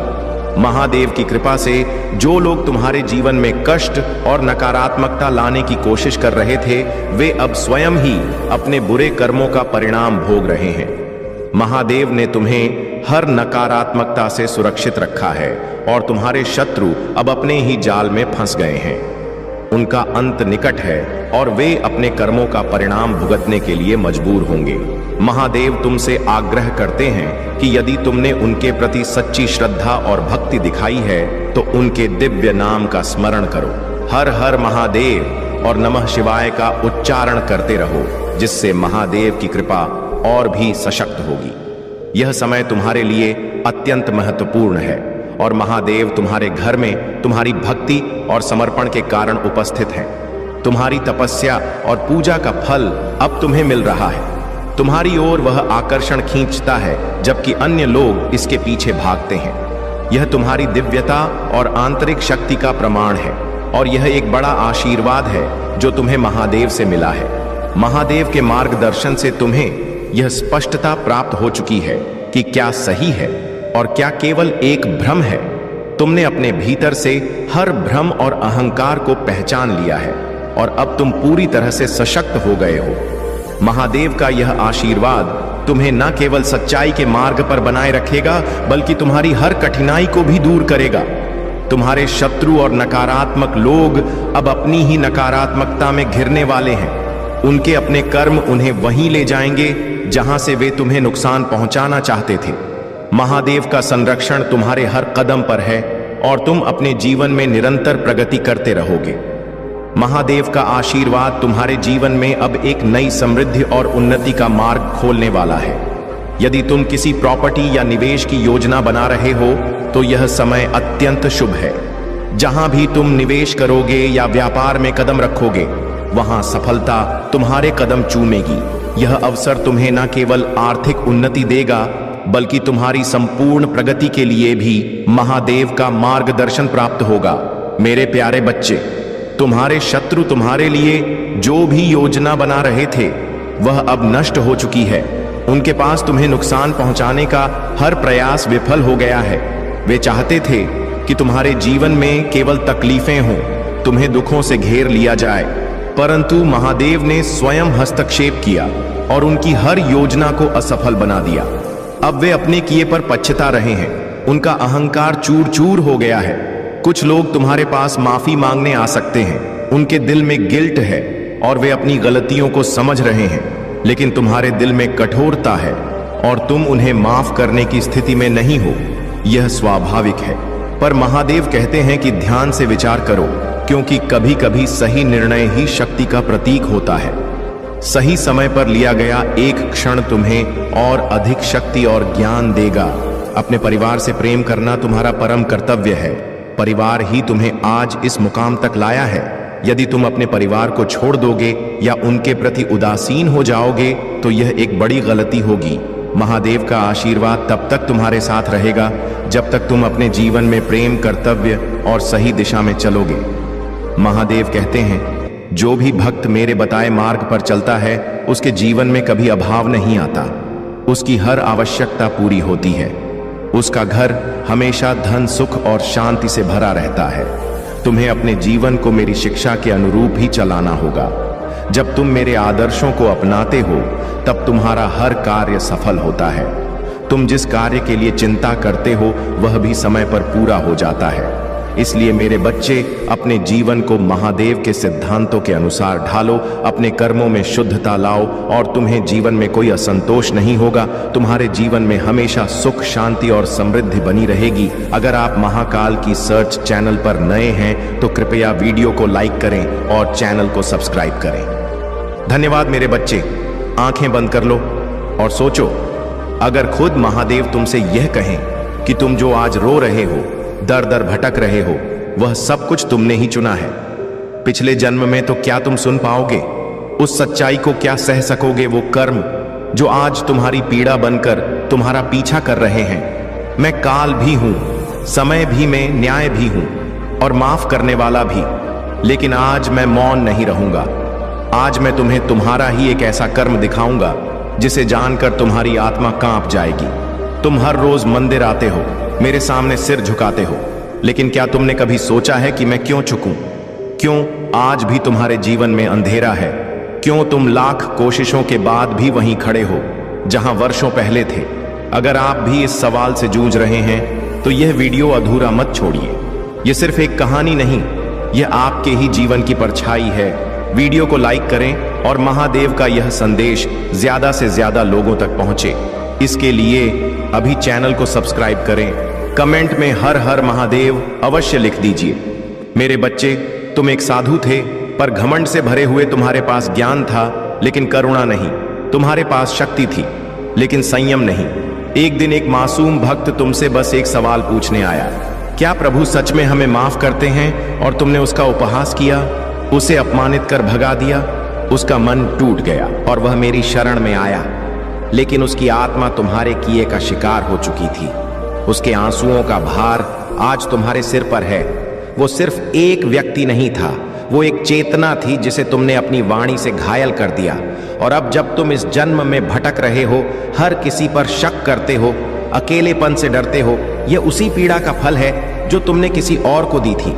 महादेव की कृपा से जो लोग तुम्हारे जीवन में कष्ट और नकारात्मकता लाने की कोशिश कर रहे थे, वे अब स्वयं ही अपने बुरे कर्मों का परिणाम भोग रहे हैं। महादेव ने तुम्हें हर नकारात्मकता से सुरक्षित रखा है और तुम्हारे शत्रु अब अपने ही जाल में फंस गए हैं। उनका अंत निकट है और वे अपने कर्मों का परिणाम भुगतने के लिए मजबूर होंगे। महादेव तुमसे आग्रह करते हैं कि यदि तुमने उनके प्रति सच्ची श्रद्धा और भक्ति दिखाई है तो उनके दिव्य नाम का स्मरण करो। हर हर महादेव और नमः शिवाय का उच्चारण करते रहो, जिससे महादेव की कृपा और भी सशक्त होगी। यह समय तुम्हारे लिए अत्यंत महत्वपूर्ण है और महादेव तुम्हारे घर में तुम्हारी भक्ति और समर्पण के कारण उपस्थित हैं। तुम्हारी तपस्या और पूजा का फल अब तुम्हें मिल रहा है। तुम्हारी ओर वह आकर्षण खींचता है, जबकि अन्य लोग इसके पीछे भागते हैं। यह तुम्हारी दिव्यता और आंतरिक शक्ति का प्रमाण है, और यह एक बड़ा आशीर्वाद है जो तुम्हें महादेव से मिला है। महादेव के मार्गदर्शन से तुम्हें यह स्पष्टता प्राप्त हो चुकी है कि क्या सही है और क्या केवल एक भ्रम है। तुमने अपने भीतर से हर भ्रम और अहंकार को पहचान लिया है, और अब तुम पूरी तरह से सशक्त हो गए हो। महादेव का यह आशीर्वाद तुम्हें न केवल सच्चाई के मार्ग पर बनाए रखेगा, बल्कि तुम्हारी हर कठिनाई को भी दूर करेगा। तुम्हारे शत्रु और नकारात्मक लोग अब अपनी ही नकारात्मकता में घिरने वाले हैं। उनके अपने कर्म उन्हें वहीं ले जाएंगे जहां से वे तुम्हें नुकसान पहुंचाना चाहते थे। महादेव का संरक्षण तुम्हारे हर कदम पर है, और तुम अपने जीवन में निरंतर प्रगति करते रहोगे। महादेव का आशीर्वाद तुम्हारे जीवन में अब एक नई समृद्धि और उन्नति का मार्ग खोलने वाला है। यदि तुम किसी प्रॉपर्टी या निवेश की योजना बना रहे हो तो यह समय अत्यंत शुभ है। जहां भी तुम निवेश करोगे या व्यापार में कदम रखोगे, वहां सफलता तुम्हारे कदम चूमेगी। यह अवसर तुम्हें न केवल आर्थिक उन्नति देगा, बल्कि तुम्हारी संपूर्ण प्रगति के लिए भी महादेव का मार्गदर्शन प्राप्त होगा। मेरे प्यारे बच्चे, तुम्हारे शत्रु तुम्हारे लिए जो भी योजना बना रहे थे वह अब नष्ट हो चुकी है। उनके पास तुम्हें नुकसान पहुंचाने का हर प्रयास विफल हो गया है। वे चाहते थे कि तुम्हारे जीवन में केवल तकलीफें हों, तुम्हें दुखों से घेर लिया जाए, परंतु महादेव ने स्वयं हस्तक्षेप किया और उनकी हर योजना को असफल बना दिया। अब वे अपने किए पर पछता रहे हैं। उनका अहंकार चूर चूर हो गया है। कुछ लोग तुम्हारे पास माफी मांगने आ सकते हैं। उनके दिल में गिल्ट है और वे अपनी गलतियों को समझ रहे हैं, लेकिन तुम्हारे दिल में कठोरता है और तुम उन्हें माफ करने की स्थिति में नहीं हो। यह स्वाभाविक है, पर महादेव कहते हैं कि ध्यान से विचार करो, क्योंकि कभी कभी सही निर्णय ही शक्ति का प्रतीक होता है। सही समय पर लिया गया एक क्षण तुम्हें और अधिक शक्ति और ज्ञान देगा। अपने परिवार से प्रेम करना तुम्हारा परम कर्तव्य है। परिवार ही तुम्हें आज इस मुकाम तक लाया है। यदि तुम अपने परिवार को छोड़ दोगे या उनके प्रति उदासीन हो जाओगे तो यह एक बड़ी गलती होगी। महादेव का आशीर्वाद तब तक तुम्हारे साथ रहेगा जब तक तुम अपने जीवन में प्रेम, कर्तव्य और सही दिशा में चलोगे। महादेव कहते हैं, जो भी भक्त मेरे बताए मार्ग पर चलता है उसके जीवन में कभी अभाव नहीं आता। उसकी हर आवश्यकता पूरी होती है। उसका घर हमेशा धन, सुख और शांति से भरा रहता है। तुम्हें अपने जीवन को मेरी शिक्षा के अनुरूप ही चलाना होगा। जब तुम मेरे आदर्शों को अपनाते हो तब तुम्हारा हर कार्य सफल होता है। तुम जिस कार्य के लिए चिंता करते हो वह भी समय पर पूरा हो जाता है। इसलिए मेरे बच्चे, अपने जीवन को महादेव के सिद्धांतों के अनुसार ढालो, अपने कर्मों में शुद्धता लाओ और तुम्हें जीवन में कोई असंतोष नहीं होगा। तुम्हारे जीवन में हमेशा सुख, शांति और समृद्धि बनी रहेगी। अगर आप महाकाल की सर्च चैनल पर नए हैं तो कृपया वीडियो को लाइक करें और चैनल को सब्सक्राइब करें। धन्यवाद मेरे बच्चे। आंखें बंद कर लो और सोचो, अगर खुद महादेव तुमसे यह कहें कि तुम जो आज रो रहे हो, दर दर भटक रहे हो, वह सब कुछ तुमने ही चुना है। पिछले जन्म में तो क्या तुम सुन पाओगे? उस सच्चाई को क्या सह सकोगे? वो कर्म जो आज तुम्हारी पीड़ा बनकर तुम्हारा पीछा कर रहे हैं। मैं काल भी हूं, समय भी, मैं न्याय भी हूं और माफ करने वाला भी। लेकिन आज मैं मौन नहीं रहूंगा। आज मैं तुम्हें तुम्हारा ही एक ऐसा कर्म दिखाऊंगा जिसे जानकर तुम्हारी आत्मा कांप जाएगी। तुम हर रोज मंदिर आते हो, मेरे सामने सिर झुकाते हो, लेकिन क्या तुमने कभी सोचा है कि मैं क्यों चुकूं? क्यों आज भी तुम्हारे जीवन में अंधेरा है? क्यों तुम लाख कोशिशों के बाद भी वहीं खड़े हो जहां वर्षों पहले थे? अगर आप भी इस सवाल से जूझ रहे हैं तो यह वीडियो अधूरा मत छोड़िए। यह सिर्फ एक कहानी नहीं, यह आपके ही जीवन की परछाई है। वीडियो को लाइक करें और महादेव का यह संदेश ज्यादा से ज्यादा लोगों तक पहुंचे। इसके लिए अभी चैनल को सब्सक्राइब करें। कमेंट में हर हर महादेव अवश्य लिख दीजिए। मेरे बच्चे, तुम एक साधु थे, पर घमंड से भरे हुए तुम्हारे पास ज्ञान था लेकिन करुणा नहीं। तुम्हारे पास शक्ति थी लेकिन संयम नहीं। एक दिन एक मासूम भक्त तुमसे बस एक सवाल पूछने आया, क्या प्रभु सच में हमें माफ करते हैं? और तुमने उसका उपहास किया, उसे अपमानित कर भगा दिया। उसका मन टूट गया और वह मेरी शरण में आया। लेकिन उसकी आत्मा तुम्हारे किए का शिकार हो चुकी थी। उसके आंसुओं का भार आज तुम्हारे सिर पर है। वो सिर्फ एक व्यक्ति नहीं था, वो एक चेतना थी जिसे तुमने अपनी वाणी से घायल कर दिया। और अब जब तुम इस जन्म में भटक रहे हो, हर किसी पर शक करते हो, अकेलेपन से डरते हो, यह उसी पीड़ा का फल है जो तुमने किसी और को दी थी।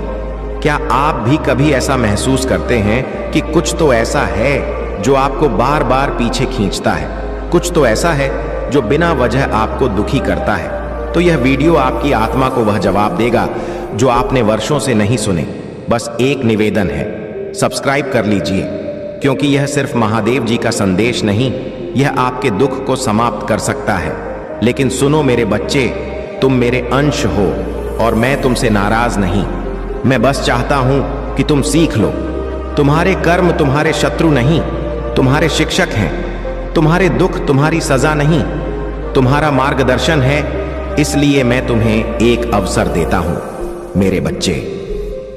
क्या आप भी कभी ऐसा महसूस करते हैं कि कुछ तो ऐसा है जो आपको बार बार पीछे खींचता है? कुछ तो ऐसा है जो बिना वजह आपको दुखी करता है? तो यह वीडियो आपकी आत्मा को वह जवाब देगा जो आपने वर्षों से नहीं सुने। बस एक निवेदन है, सब्सक्राइब कर लीजिए, क्योंकि यह सिर्फ महादेव जी का संदेश नहीं, यह आपके दुख को समाप्त कर सकता है। लेकिन सुनो मेरे बच्चे, तुम मेरे अंश हो और मैं तुमसे नाराज नहीं। मैं बस चाहता हूं कि तुम सीख लो। तुम्हारे कर्म तुम्हारे शत्रु नहीं, तुम्हारे शिक्षक हैं। तुम्हारे दुख तुम्हारी सजा नहीं, तुम्हारा मार्गदर्शन है। इसलिए मैं तुम्हें एक अवसर देता हूं मेरे बच्चे।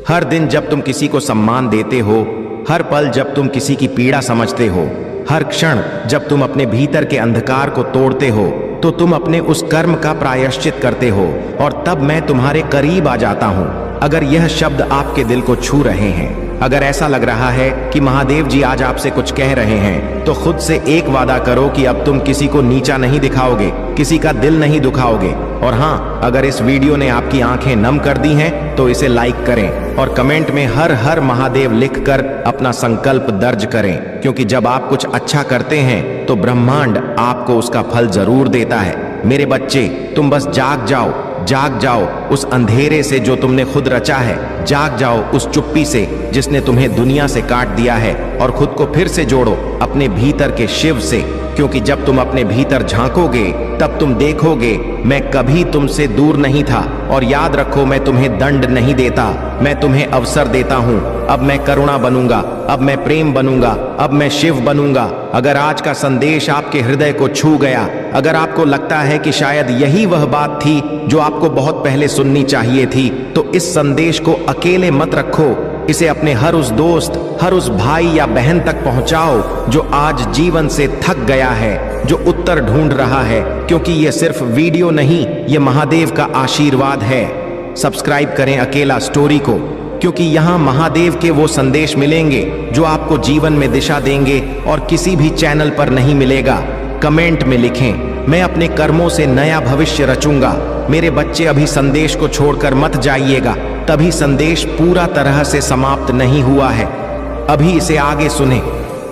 हर दिन जब तुम किसी को सम्मान देते हो, हर पल जब तुम किसी की पीड़ा समझते हो, हर क्षण जब तुम अपने भीतर के अंधकार को तोड़ते हो, तो तुम अपने उस कर्म का प्रायश्चित करते हो और तब मैं तुम्हारे करीब आ जाता हूं। अगर यह शब्द आपके दिल को छू रहे हैं, अगर ऐसा लग रहा है कि महादेव जी आज आपसे कुछ कह रहे हैं, तो खुद से एक वादा करो कि अब तुम किसी को नीचा नहीं दिखाओगे, किसी का दिल नहीं दुखाओगे। और हाँ, अगर इस वीडियो ने आपकी आंखें नम कर दी हैं तो इसे लाइक करें और कमेंट में हर हर महादेव लिखकर अपना संकल्प दर्ज करें, क्योंकि जब आप कुछ अच्छा करते हैं तो ब्रह्मांड आपको उसका फल जरूर देता है। मेरे बच्चे, तुम बस जाग जाओ, जाग जाओ उस अंधेरे से जो तुमने खुद रचा है। जाग जाओ उस चुप्पी से जिसने तुम्हें दुनिया से काट दिया है और खुद को फिर से जोड़ो अपने भीतर के शिव से, क्योंकि जब तुम अपने भीतर झांकोगे तब तुम देखोगे मैं कभी तुमसे दूर नहीं था। और याद रखो, मैं तुम्हें दंड नहीं देता, मैं तुम्हें अवसर देता हूं। अब मैं करुणा बनूंगा, अब मैं प्रेम बनूंगा, अब मैं शिव बनूंगा। अगर आज का संदेश आपके हृदय को छू गया, अगर आपको लगता है कि शायद यही वह बात थी जो आपको बहुत पहले सुननी चाहिए थी, तो इस संदेश को अकेले मत रखो। इसे अपने हर उस दोस्त, हर उस भाई या बहन तक पहुंचाओ जो आज जीवन से थक गया है, जो उत्तर ढूंढ रहा है, क्योंकि यह सिर्फ वीडियो नहीं, यह महादेव का आशीर्वाद है। सब्सक्राइब करें अकेला स्टोरी को, क्योंकि यहाँ महादेव के वो संदेश मिलेंगे जो आपको जीवन में दिशा देंगे और किसी भी चैनल पर नहीं मिलेगा। कमेंट में लिखें, मैं अपने कर्मों से नया भविष्य रचूंगा। मेरे बच्चे, अभी संदेश को छोड़कर मत जाइएगा, तभी संदेश पूरा तरह से समाप्त नहीं हुआ है। अभी इसे आगे सुने।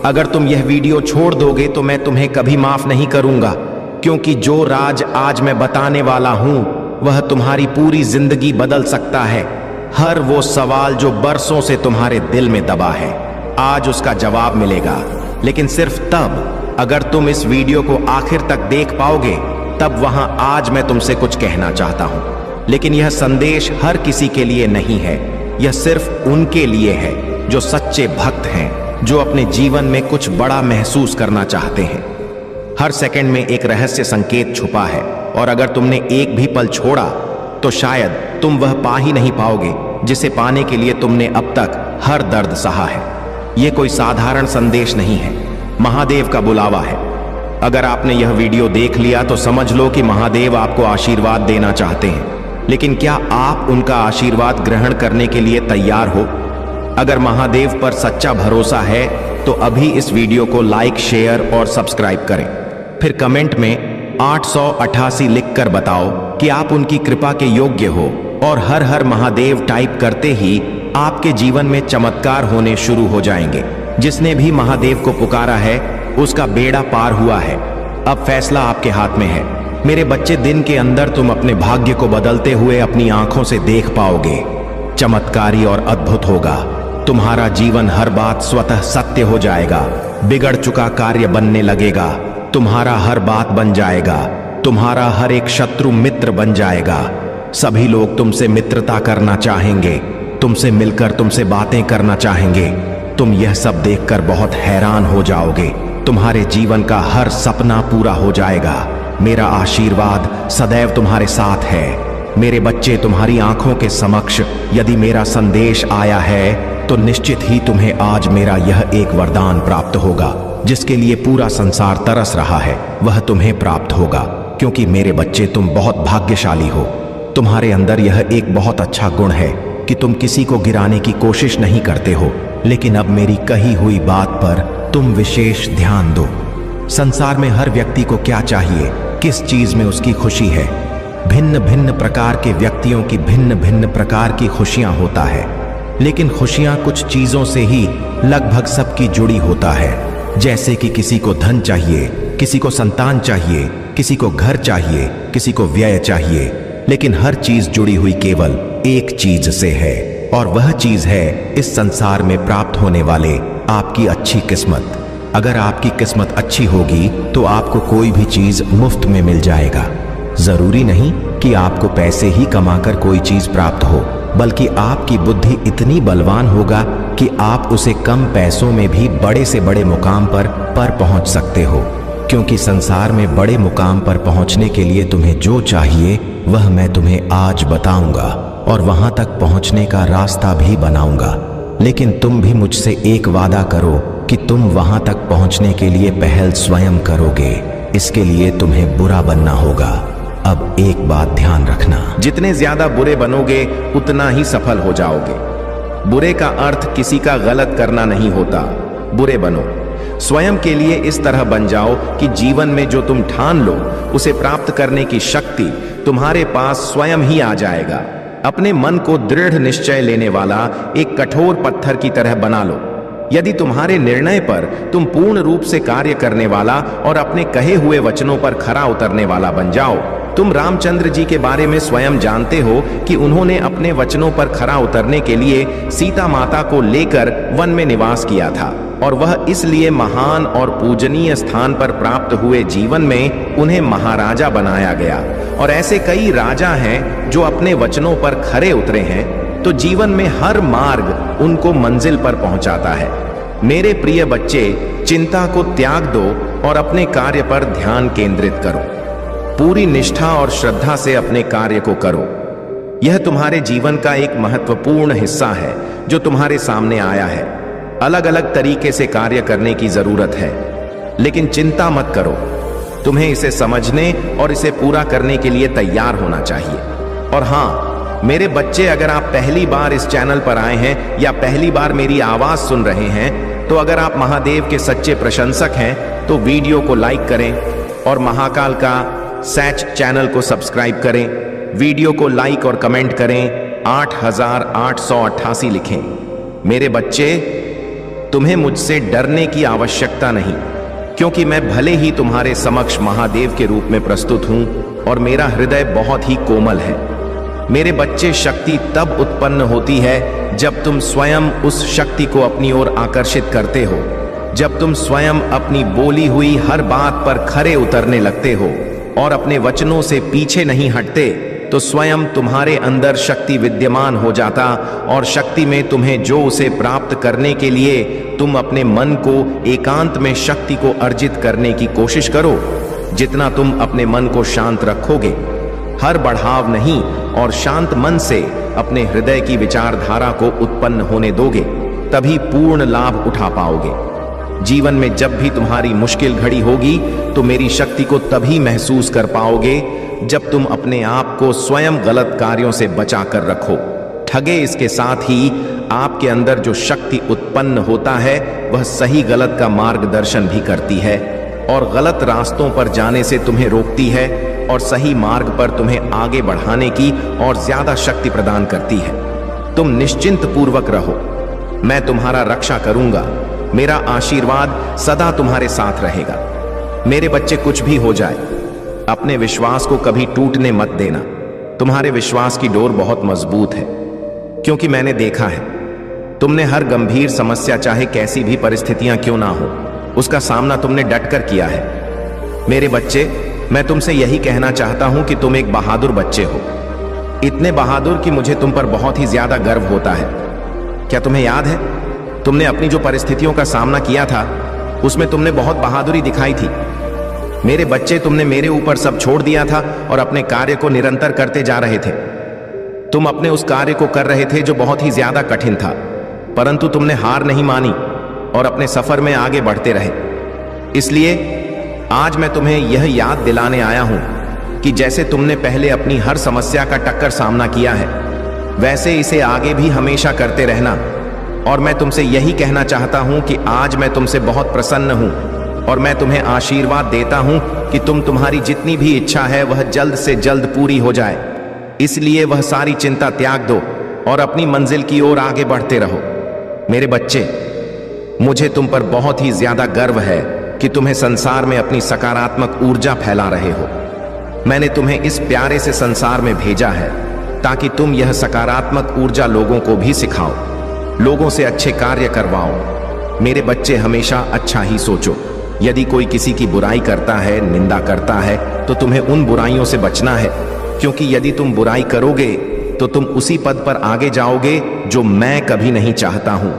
अगर तुम यह वीडियो छोड़ दोगे तो मैं तुम्हें कभी माफ नहीं करूंगा, क्योंकि जो राज आज मैं बताने वाला हूं वह तुम्हारी पूरी जिंदगी बदल सकता है। हर वो सवाल जो बरसों से तुम्हारे दिल में दबा है, आज उसका जवाब मिलेगा। लेकिन सिर्फ तब अगर तुम इस वीडियो को आखिर तक देख पाओगे, तब वहां आज मैं तुमसे कुछ कहना चाहता हूं। लेकिन यह संदेश हर किसी के लिए नहीं है, यह सिर्फ उनके लिए है जो सच्चे भक्त हैं, जो अपने जीवन में कुछ बड़ा महसूस करना चाहते हैं। हर सेकंड में एक रहस्य संकेत छुपा है, और अगर तुमने एक भी पल छोड़ा तो शायद तुम वह पा ही नहीं पाओगे जिसे पाने के लिए तुमने अब तक हर दर्द सहा है। यह कोई साधारण संदेश नहीं है, महादेव का बुलावा है। अगर आपने यह वीडियो देख लिया तो समझ लो कि महादेव आपको आशीर्वाद देना चाहते हैं। लेकिन क्या आप उनका आशीर्वाद ग्रहण करने के लिए तैयार हो? अगर महादेव पर सच्चा भरोसा है तो अभी इस वीडियो को लाइक, शेयर और सब्सक्राइब करें। फिर कमेंट में 888 लिखकर बताओ कि आप उनकी कृपा के योग्य हो, और हर हर महादेव टाइप करते ही आपके जीवन में चमत्कार होने शुरू हो जाएंगे। जिसने भी महादेव को पुकारा है उसका बेड़ा पार हुआ है। अब फैसला आपके हाथ में है मेरे बच्चे। दिन के अंदर तुम अपने भाग्य को बदलते हुए अपनी आंखों से देख पाओगे। चमत्कारी और अद्भुत होगा। तुम्हारा जीवन, हर बात स्वतः सत्य हो जाएगा। बिगड़ चुका कार्य बनने लगेगा। तुम्हारा हर बात बन जाएगा। तुम्हारा हर एक शत्रु मित्र बन जाएगा। सभी लोग तुमसे मित्रता करना चाहेंगे, तुमसे मिलकर तुमसे बातें करना चाहेंगे। तुम यह सब देखकर बहुत हैरान हो जाओगे। तुम्हारे जीवन का हर सपना पूरा हो जाएगा। मेरा आशीर्वाद सदैव तुम्हारे साथ है। मेरे बच्चे, तुम्हारी आंखों के समक्ष यदि मेरा संदेश आया है तो निश्चित ही तुम्हें आज मेरा यह एक वरदान प्राप्त होगा। जिसके लिए पूरा संसार तरस रहा है, वह तुम्हें प्राप्त होगा। क्योंकि मेरे बच्चे, तुम बहुत भाग्यशाली हो। तुम्हारे अंदर यह एक बहुत अच्छा गुण है कि तुम किसी को गिराने की कोशिश नहीं करते हो। लेकिन अब मेरी कही हुई बात पर तुम विशेष ध्यान दो। संसार में हर व्यक्ति को क्या चाहिए, किस चीज में उसकी खुशी है। भिन्न भिन्न प्रकार के व्यक्तियों की भिन्न भिन्न प्रकार की खुशियां होता है, लेकिन खुशियां कुछ चीजों से ही लगभग सबकी जुड़ी होता है। जैसे कि किसी को धन चाहिए, किसी को संतान चाहिए, किसी को घर चाहिए, किसी को व्यय चाहिए, लेकिन हर चीज जुड़ी हुई केवल एक चीज से है, और वह चीज है इस संसार में प्राप्त होने वाले आपकी अच्छी किस्मत। अगर आपकी किस्मत अच्छी होगी तो आपको कोई भी चीज मुफ्त में मिल जाएगा। जरूरी नहीं कि आपको पैसे ही कमाकर कोई चीज प्राप्त हो, बल्कि आपकी बुद्धि इतनी बलवान होगा कि आप उसे कम पैसों में भी बड़े से बड़े मुकाम पर पहुंच सकते हो। क्योंकि संसार में बड़े मुकाम पर पहुंचने के लिए तुम्हें जो चाहिए वह मैं तुम्हें आज बताऊंगा, और वहां तक पहुंचने का रास्ता भी बनाऊंगा। लेकिन तुम भी मुझसे एक वादा करो कि तुम वहां तक पहुंचने के लिए पहल स्वयं करोगे। इसके लिए तुम्हें बुरा बनना होगा। अब एक बात ध्यान रखना, जितने ज्यादा बुरे बनोगे उतना ही सफल हो जाओगे। बुरे का अर्थ किसी का गलत करना नहीं होता। बुरे बनो, स्वयं के लिए इस तरह बन जाओ कि जीवन में जो तुम ठान लो उसे प्राप्त करने की शक्ति तुम्हारे पास स्वयं ही आ जाएगा। अपने मन को दृढ़ निश्चय लेने वाला एक कठोर पत्थर की तरह बना लो। यदि तुम्हारे निर्णय पर तुम पूर्ण रूप से कार्य करने वाला और अपने कहे हुए वचनों पर खरा उतरने वाला बन जाओ। तुम रामचंद्र जी के बारे में स्वयं जानते हो कि उन्होंने अपने वचनों पर खरा उतरने के लिए सीता माता को लेकर वन में निवास किया था, और वह इसलिए महान और पूजनीय स्थान पर प्राप्त हुए जीवन में उन्हें महाराजा बनाया गया। और ऐसे कई राजा हैं जो अपने वचनों पर खरे उतरे हैं, तो जीवन में हर मार्ग उनको मंजिल पर पहुंचाता है। मेरे प्रिय बच्चे, चिंता को त्याग दो और अपने कार्य पर ध्यान केंद्रित करो। पूरी निष्ठा और श्रद्धा से अपने कार्य को करो। यह तुम्हारे जीवन का एक महत्वपूर्ण हिस्सा है जो तुम्हारे सामने आया है। अलग अलग तरीके से कार्य करने की जरूरत है, लेकिन चिंता मत करो। तुम्हें इसे समझने और इसे पूरा करने के लिए तैयार होना चाहिए। और हाँ मेरे बच्चे, अगर आप पहली बार इस चैनल पर आए हैं या पहली बार मेरी आवाज सुन रहे हैं, तो अगर आप महादेव के सच्चे प्रशंसक हैं तो वीडियो को लाइक करें और महाकाल का सैच चैनल को सब्सक्राइब करें। वीडियो को लाइक और कमेंट करें। 8888 लिखें। मेरे बच्चे, तुम्हें मुझसे डरने की आवश्यकता नहीं, क्योंकि मैं भले ही तुम्हारे समक्ष महादेव के रूप में प्रस्तुत हूं और मेरा हृदय बहुत ही कोमल है। मेरे बच्चे, शक्ति तब उत्पन्न होती है जब तुम स्वयं उस शक्ति को अपनी ओर आकर्षित करते हो, जब तुम स्वयं अपनी बोली हुई हर बात पर खरे उतरने लगते हो और अपने वचनों से पीछे नहीं हटते, तो स्वयं तुम्हारे अंदर शक्ति विद्यमान हो जाता, और शक्ति में तुम्हें जो उसे प्राप्त करने के लिए तुम अपने मन को एकांत में शक्ति को अर्जित करने की कोशिश करो। जितना तुम अपने मन को शांत रखोगे, हर बढ़ाव नहीं और शांत मन से अपने हृदय की विचारधारा को उत्पन्न होने दोगे, तभी पूर्ण लाभ उठा पाओगे। जीवन में जब भी तुम्हारी मुश्किल घड़ी होगी तो मेरी शक्ति को तभी महसूस कर पाओगे जब तुम अपने आप को स्वयं गलत कार्यों से बचा कर रखो। ठगे इसके साथ ही आपके अंदर जो शक्ति उत्पन्न होता है वह सही गलत का मार्गदर्शन भी करती है, और गलत रास्तों पर जाने से तुम्हें रोकती है, और सही मार्ग पर तुम्हें आगे बढ़ाने की और ज्यादा शक्ति प्रदान करती है। तुम निश्चिंत पूर्वक रहो, मैं तुम्हारा रक्षा करूंगा। मेरा आशीर्वाद सदा तुम्हारे साथ रहेगा। मेरे बच्चे, कुछ भी हो जाए, अपने विश्वास को कभी टूटने मत देना। तुम्हारे विश्वास की डोर बहुत मजबूत है, क्योंकि मैंने देखा है तुमने हर गंभीर समस्या, चाहे कैसी भी परिस्थितियां क्यों ना हो, उसका सामना तुमने डटकर किया है। मेरे बच्चे, मैं तुमसे यही कहना चाहता हूं कि तुम एक बहादुर बच्चे हो, इतने बहादुर कि मुझे तुम पर बहुत ही ज्यादा गर्व होता है। क्या तुम्हें याद है तुमने अपनी जो परिस्थितियों का सामना किया था उसमें तुमने बहुत बहादुरी दिखाई थी। मेरे बच्चे, तुमने मेरे ऊपर सब छोड़ दिया था और अपने कार्य को निरंतर करते जा रहे थे। तुम अपने उस कार्य को कर रहे थे जो बहुत ही ज्यादा कठिन था, परंतु तुमने हार नहीं मानी और अपने सफर में आगे बढ़ते रहे। इसलिए आज मैं तुम्हें यह याद दिलाने आया हूं कि जैसे तुमने पहले अपनी हर समस्या का टक्कर सामना किया है, वैसे इसे आगे भी हमेशा करते रहना। और मैं तुमसे यही कहना चाहता हूं कि आज मैं तुमसे बहुत प्रसन्न हूं और मैं तुम्हें आशीर्वाद देता हूं कि तुम्हारी जितनी भी इच्छा है वह जल्द से जल्द पूरी हो जाए। इसलिए वह सारी चिंता त्याग दो और अपनी मंजिल की ओर आगे बढ़ते रहो। मेरे बच्चे, मुझे तुम पर बहुत ही ज्यादा गर्व है कि तुम्हें संसार में अपनी सकारात्मक ऊर्जा फैला रहे हो। मैंने तुम्हें इस प्यारे से संसार में भेजा है ताकि तुम यह सकारात्मक ऊर्जा लोगों को भी सिखाओ, लोगों से अच्छे कार्य करवाओ। मेरे बच्चे, हमेशा अच्छा ही सोचो। यदि कोई किसी की बुराई करता है, निंदा करता है, तो तुम्हें उन बुराइयों से बचना है, क्योंकि यदि तुम बुराई करोगे तो तुम उसी पद पर आगे जाओगे जो मैं कभी नहीं चाहता हूं।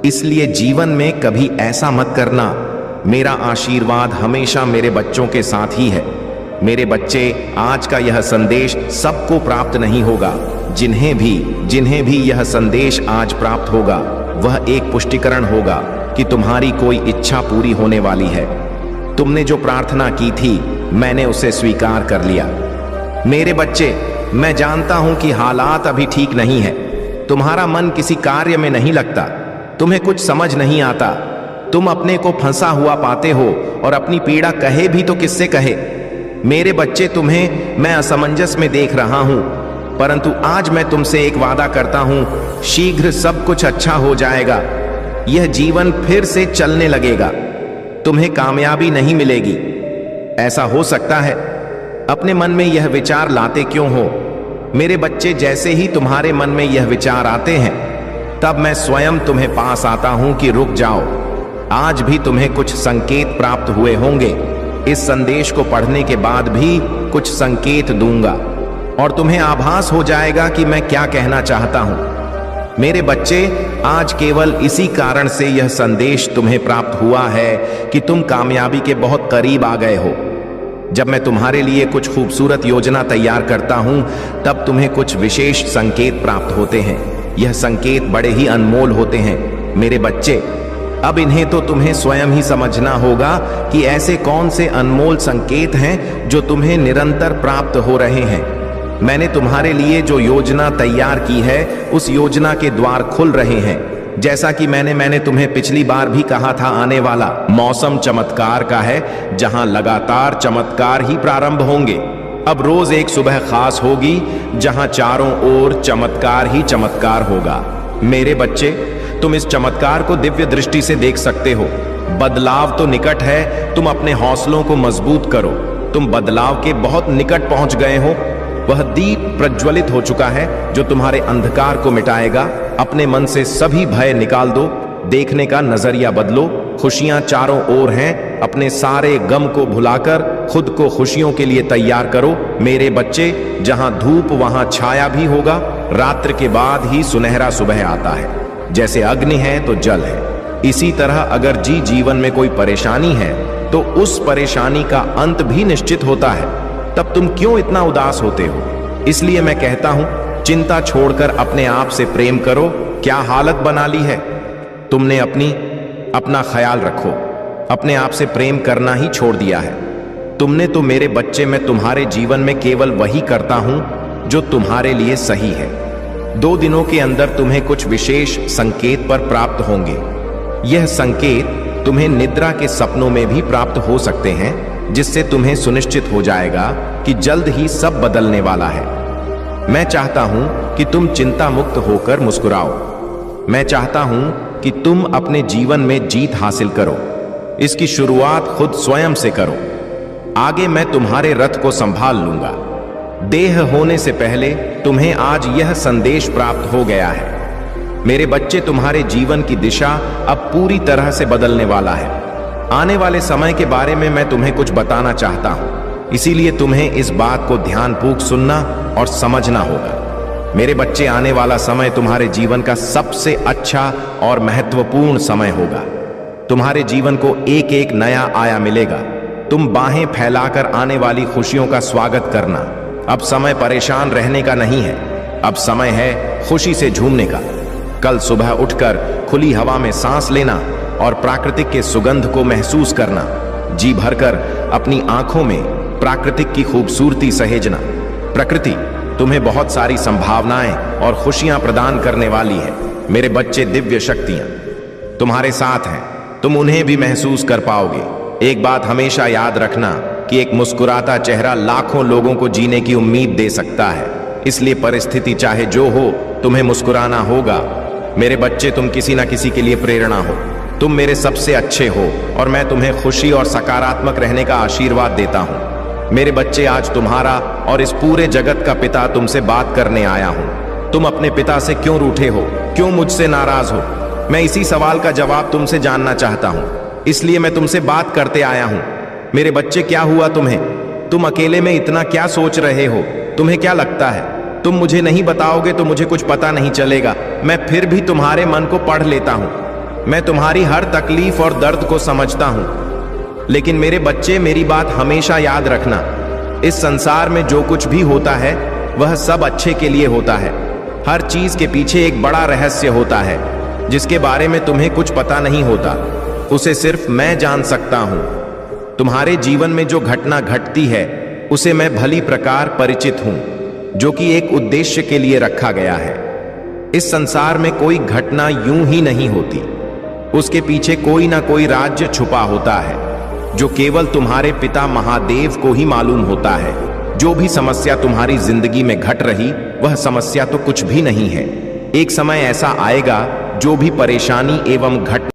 इसलिए जीवन में कभी ऐसा मत करना। मेरा आशीर्वाद हमेशा मेरे बच्चों के साथ ही है। मेरे बच्चे, आज का यह संदेश सबको प्राप्त नहीं होगा। जिन्हें भी यह संदेश आज प्राप्त होगा, वह एक पुष्टिकरण होगा कि तुम्हारी कोई इच्छा पूरी होने वाली है। तुमने जो प्रार्थना की थी, मैंने उसे स्वीकार कर लिया। मेरे बच्चे, मैं जानता हूं कि हालात अभी ठीक नहीं है। तुम्हारा मन किसी कार्य में नहीं लगता, तुम्हें कुछ समझ नहीं आता, तुम अपने को फंसा हुआ पाते हो और अपनी पीड़ा कहे भी तो किससे कहे। मेरे बच्चे, तुम्हें मैं असमंजस में देख रहा हूं, परंतु आज मैं तुमसे एक वादा करता हूं, शीघ्र सब कुछ अच्छा हो जाएगा। यह जीवन फिर से चलने लगेगा। तुम्हें कामयाबी नहीं मिलेगी। ऐसा हो सकता है अपने मन में यह विचार लाते क्यों हो? मेरे बच्चे, जैसे ही तुम्हारे मन में यह विचार आते हैं, तब मैं स्वयं तुम्हें पास आता हूं कि रुक जाओ। आज भी तुम्हें कुछ संकेत प्राप्त हुए होंगे। इस संदेश को पढ़ने के बाद भी कुछ संकेत दूंगा और तुम्हें आभास हो जाएगा कि मैं क्या कहना चाहता हूं। मेरे बच्चे, आज केवल इसी कारण से यह संदेश तुम्हें प्राप्त हुआ है कि तुम कामयाबी के बहुत करीब आ गए हो। जब मैं तुम्हारे लिए कुछ खूबसूरत योजना तैयार करता हूं, तब तुम्हें कुछ विशेष संकेत प्राप्त होते हैं। यह संकेत बड़े ही अनमोल होते हैं। मेरे बच्चे, अब इन्हें तो तुम्हें स्वयं ही समझना होगा कि ऐसे कौन से अनमोल संकेत हैं जो तुम्हें निरंतर प्राप्त हो रहे हैं। मैंने तुम्हारे लिए जो योजना तैयार की है, उस योजना के द्वार खुल रहे हैं। जैसा कि मैंने तुम्हें पिछली बार भी कहा था, आने वाला मौसम चमत्कार का है, जहां लगातार चमत्कार ही प्रारंभ होंगे। अब रोज एक सुबह खास होगी जहां चारों ओर चमत्कार ही चमत्कार होगा। मेरे बच्चे, तुम इस चमत्कार को दिव्य दृष्टि से देख सकते हो। बदलाव तो निकट है, तुम अपने हौसलों को मजबूत करो। तुम बदलाव के बहुत निकट पहुंच गए हो। वह दीप प्रज्वलित हो चुका है जो तुम्हारे अंधकार को मिटाएगा। अपने मन से सभी भय निकाल दो, देखने का नजरिया बदलो। खुशियां चारों ओर हैं। अपने सारे गम को भुलाकर खुद को खुशियों के लिए तैयार करो। मेरे बच्चे, जहां धूप वहां छाया भी होगा। रात्र के बाद ही सुनहरा सुबह आता है। जैसे अग्नि है तो जल है, इसी तरह अगर जीवन में कोई परेशानी है तो उस परेशानी का अंत भी निश्चित होता है। तब तुम क्यों इतना उदास होते हो? इसलिए मैं कहता हूं, चिंता छोड़कर अपने आप से प्रेम करो। क्या हालत बना ली है? तुमने अपना ख्याल रखो। अपने आप से प्रेम करना ही छोड़ दिया है तुमने। तो मेरे बच्चे, मैं तुम्हारे जीवन में केवल वही करता हूं जो तुम्हारे लिए सही है। 2 दिनों के अंदर तुम्हें कुछ विशेष संकेत पर प्राप्त होंगे। यह संकेत तुम्हें निद्रा के सपनों में भी प्राप्त हो सकते हैं, जिससे तुम्हें सुनिश्चित हो जाएगा कि जल्द ही सब बदलने वाला है। मैं चाहता हूं कि तुम चिंता मुक्त होकर मुस्कुराओ। मैं चाहता हूं कि तुम अपने जीवन में जीत हासिल करो। इसकी शुरुआत खुद स्वयं से करो। आगे मैं तुम्हारे रथ को संभाल लूंगा। देह होने से पहले तुम्हें आज यह संदेश प्राप्त हो गया है। मेरे बच्चे, तुम्हारे जीवन की दिशा अब पूरी तरह से बदलने वाला है। आने वाले समय के बारे में मैं तुम्हें कुछ बताना चाहता हूं, इसीलिए तुम्हें इस बात को ध्यानपूर्वक सुनना और समझना होगा। मेरे बच्चे, आने वाला समय तुम्हारे जीवन का सबसे अच्छा और महत्वपूर्ण समय होगा। तुम्हारे जीवन को एक एक नया आयाम मिलेगा। तुम बाहें फैलाकर आने वाली खुशियों का स्वागत करना। अब समय परेशान रहने का नहीं है, अब समय है खुशी से झूमने का। कल सुबह उठकर खुली हवा में सांस लेना और प्राकृतिक के सुगंध को महसूस करना, जी भरकर अपनी आंखों में प्राकृतिक की खूबसूरती सहेजना। प्रकृति तुम्हें बहुत सारी संभावनाएं और खुशियां प्रदान करने वाली है। मेरे बच्चे, दिव्य शक्तियां तुम्हारे साथ हैं, तुम उन्हें भी महसूस कर पाओगे। एक बात हमेशा याद रखना कि एक मुस्कुराता चेहरा लाखों लोगों को जीने की उम्मीद दे सकता है। इसलिए परिस्थिति चाहे जो हो, तुम्हें मुस्कुराना होगा। मेरे बच्चे, तुम किसी ना किसी के लिए प्रेरणा हो। तुम मेरे सबसे अच्छे हो और मैं तुम्हें खुशी और सकारात्मक रहने का आशीर्वाद देता हूं। मेरे बच्चे, आज तुम्हारा और इस पूरे जगत का पिता तुमसे बात करने आया हूं। तुम अपने पिता से क्यों रूठे हो, क्यों मुझसे नाराज हो? मैं इसी सवाल का जवाब तुमसे जानना चाहता हूं, इसलिए मैं तुमसे बात करते आया हूं। मेरे बच्चे, क्या हुआ तुम्हें? तुम अकेले में इतना क्या सोच रहे हो? तुम्हें क्या लगता है तुम मुझे नहीं बताओगे तो मुझे कुछ पता नहीं चलेगा? मैं फिर भी तुम्हारे मन को पढ़ लेता हूं। मैं तुम्हारी हर तकलीफ और दर्द को समझता हूं। लेकिन मेरे बच्चे, मेरी बात हमेशा याद रखना, इस संसार में जो कुछ भी होता है वह सब अच्छे के लिए होता है। हर चीज के पीछे एक बड़ा रहस्य होता है जिसके बारे में तुम्हें कुछ पता नहीं होता। उसे सिर्फ मैं जान सकता हूं। तुम्हारे जीवन में जो घटना घटती है उसे मैं भली प्रकार परिचित हूं, जो कि एक उद्देश्य के लिए रखा गया है। इस संसार में कोई घटना यूं ही नहीं होती, उसके पीछे कोई ना कोई राज्य छुपा होता है जो केवल तुम्हारे पिता महादेव को ही मालूम होता है। जो भी समस्या तुम्हारी जिंदगी में घट रही वह समस्या तो कुछ भी नहीं है। एक समय ऐसा आएगा जो भी परेशानी एवं घटना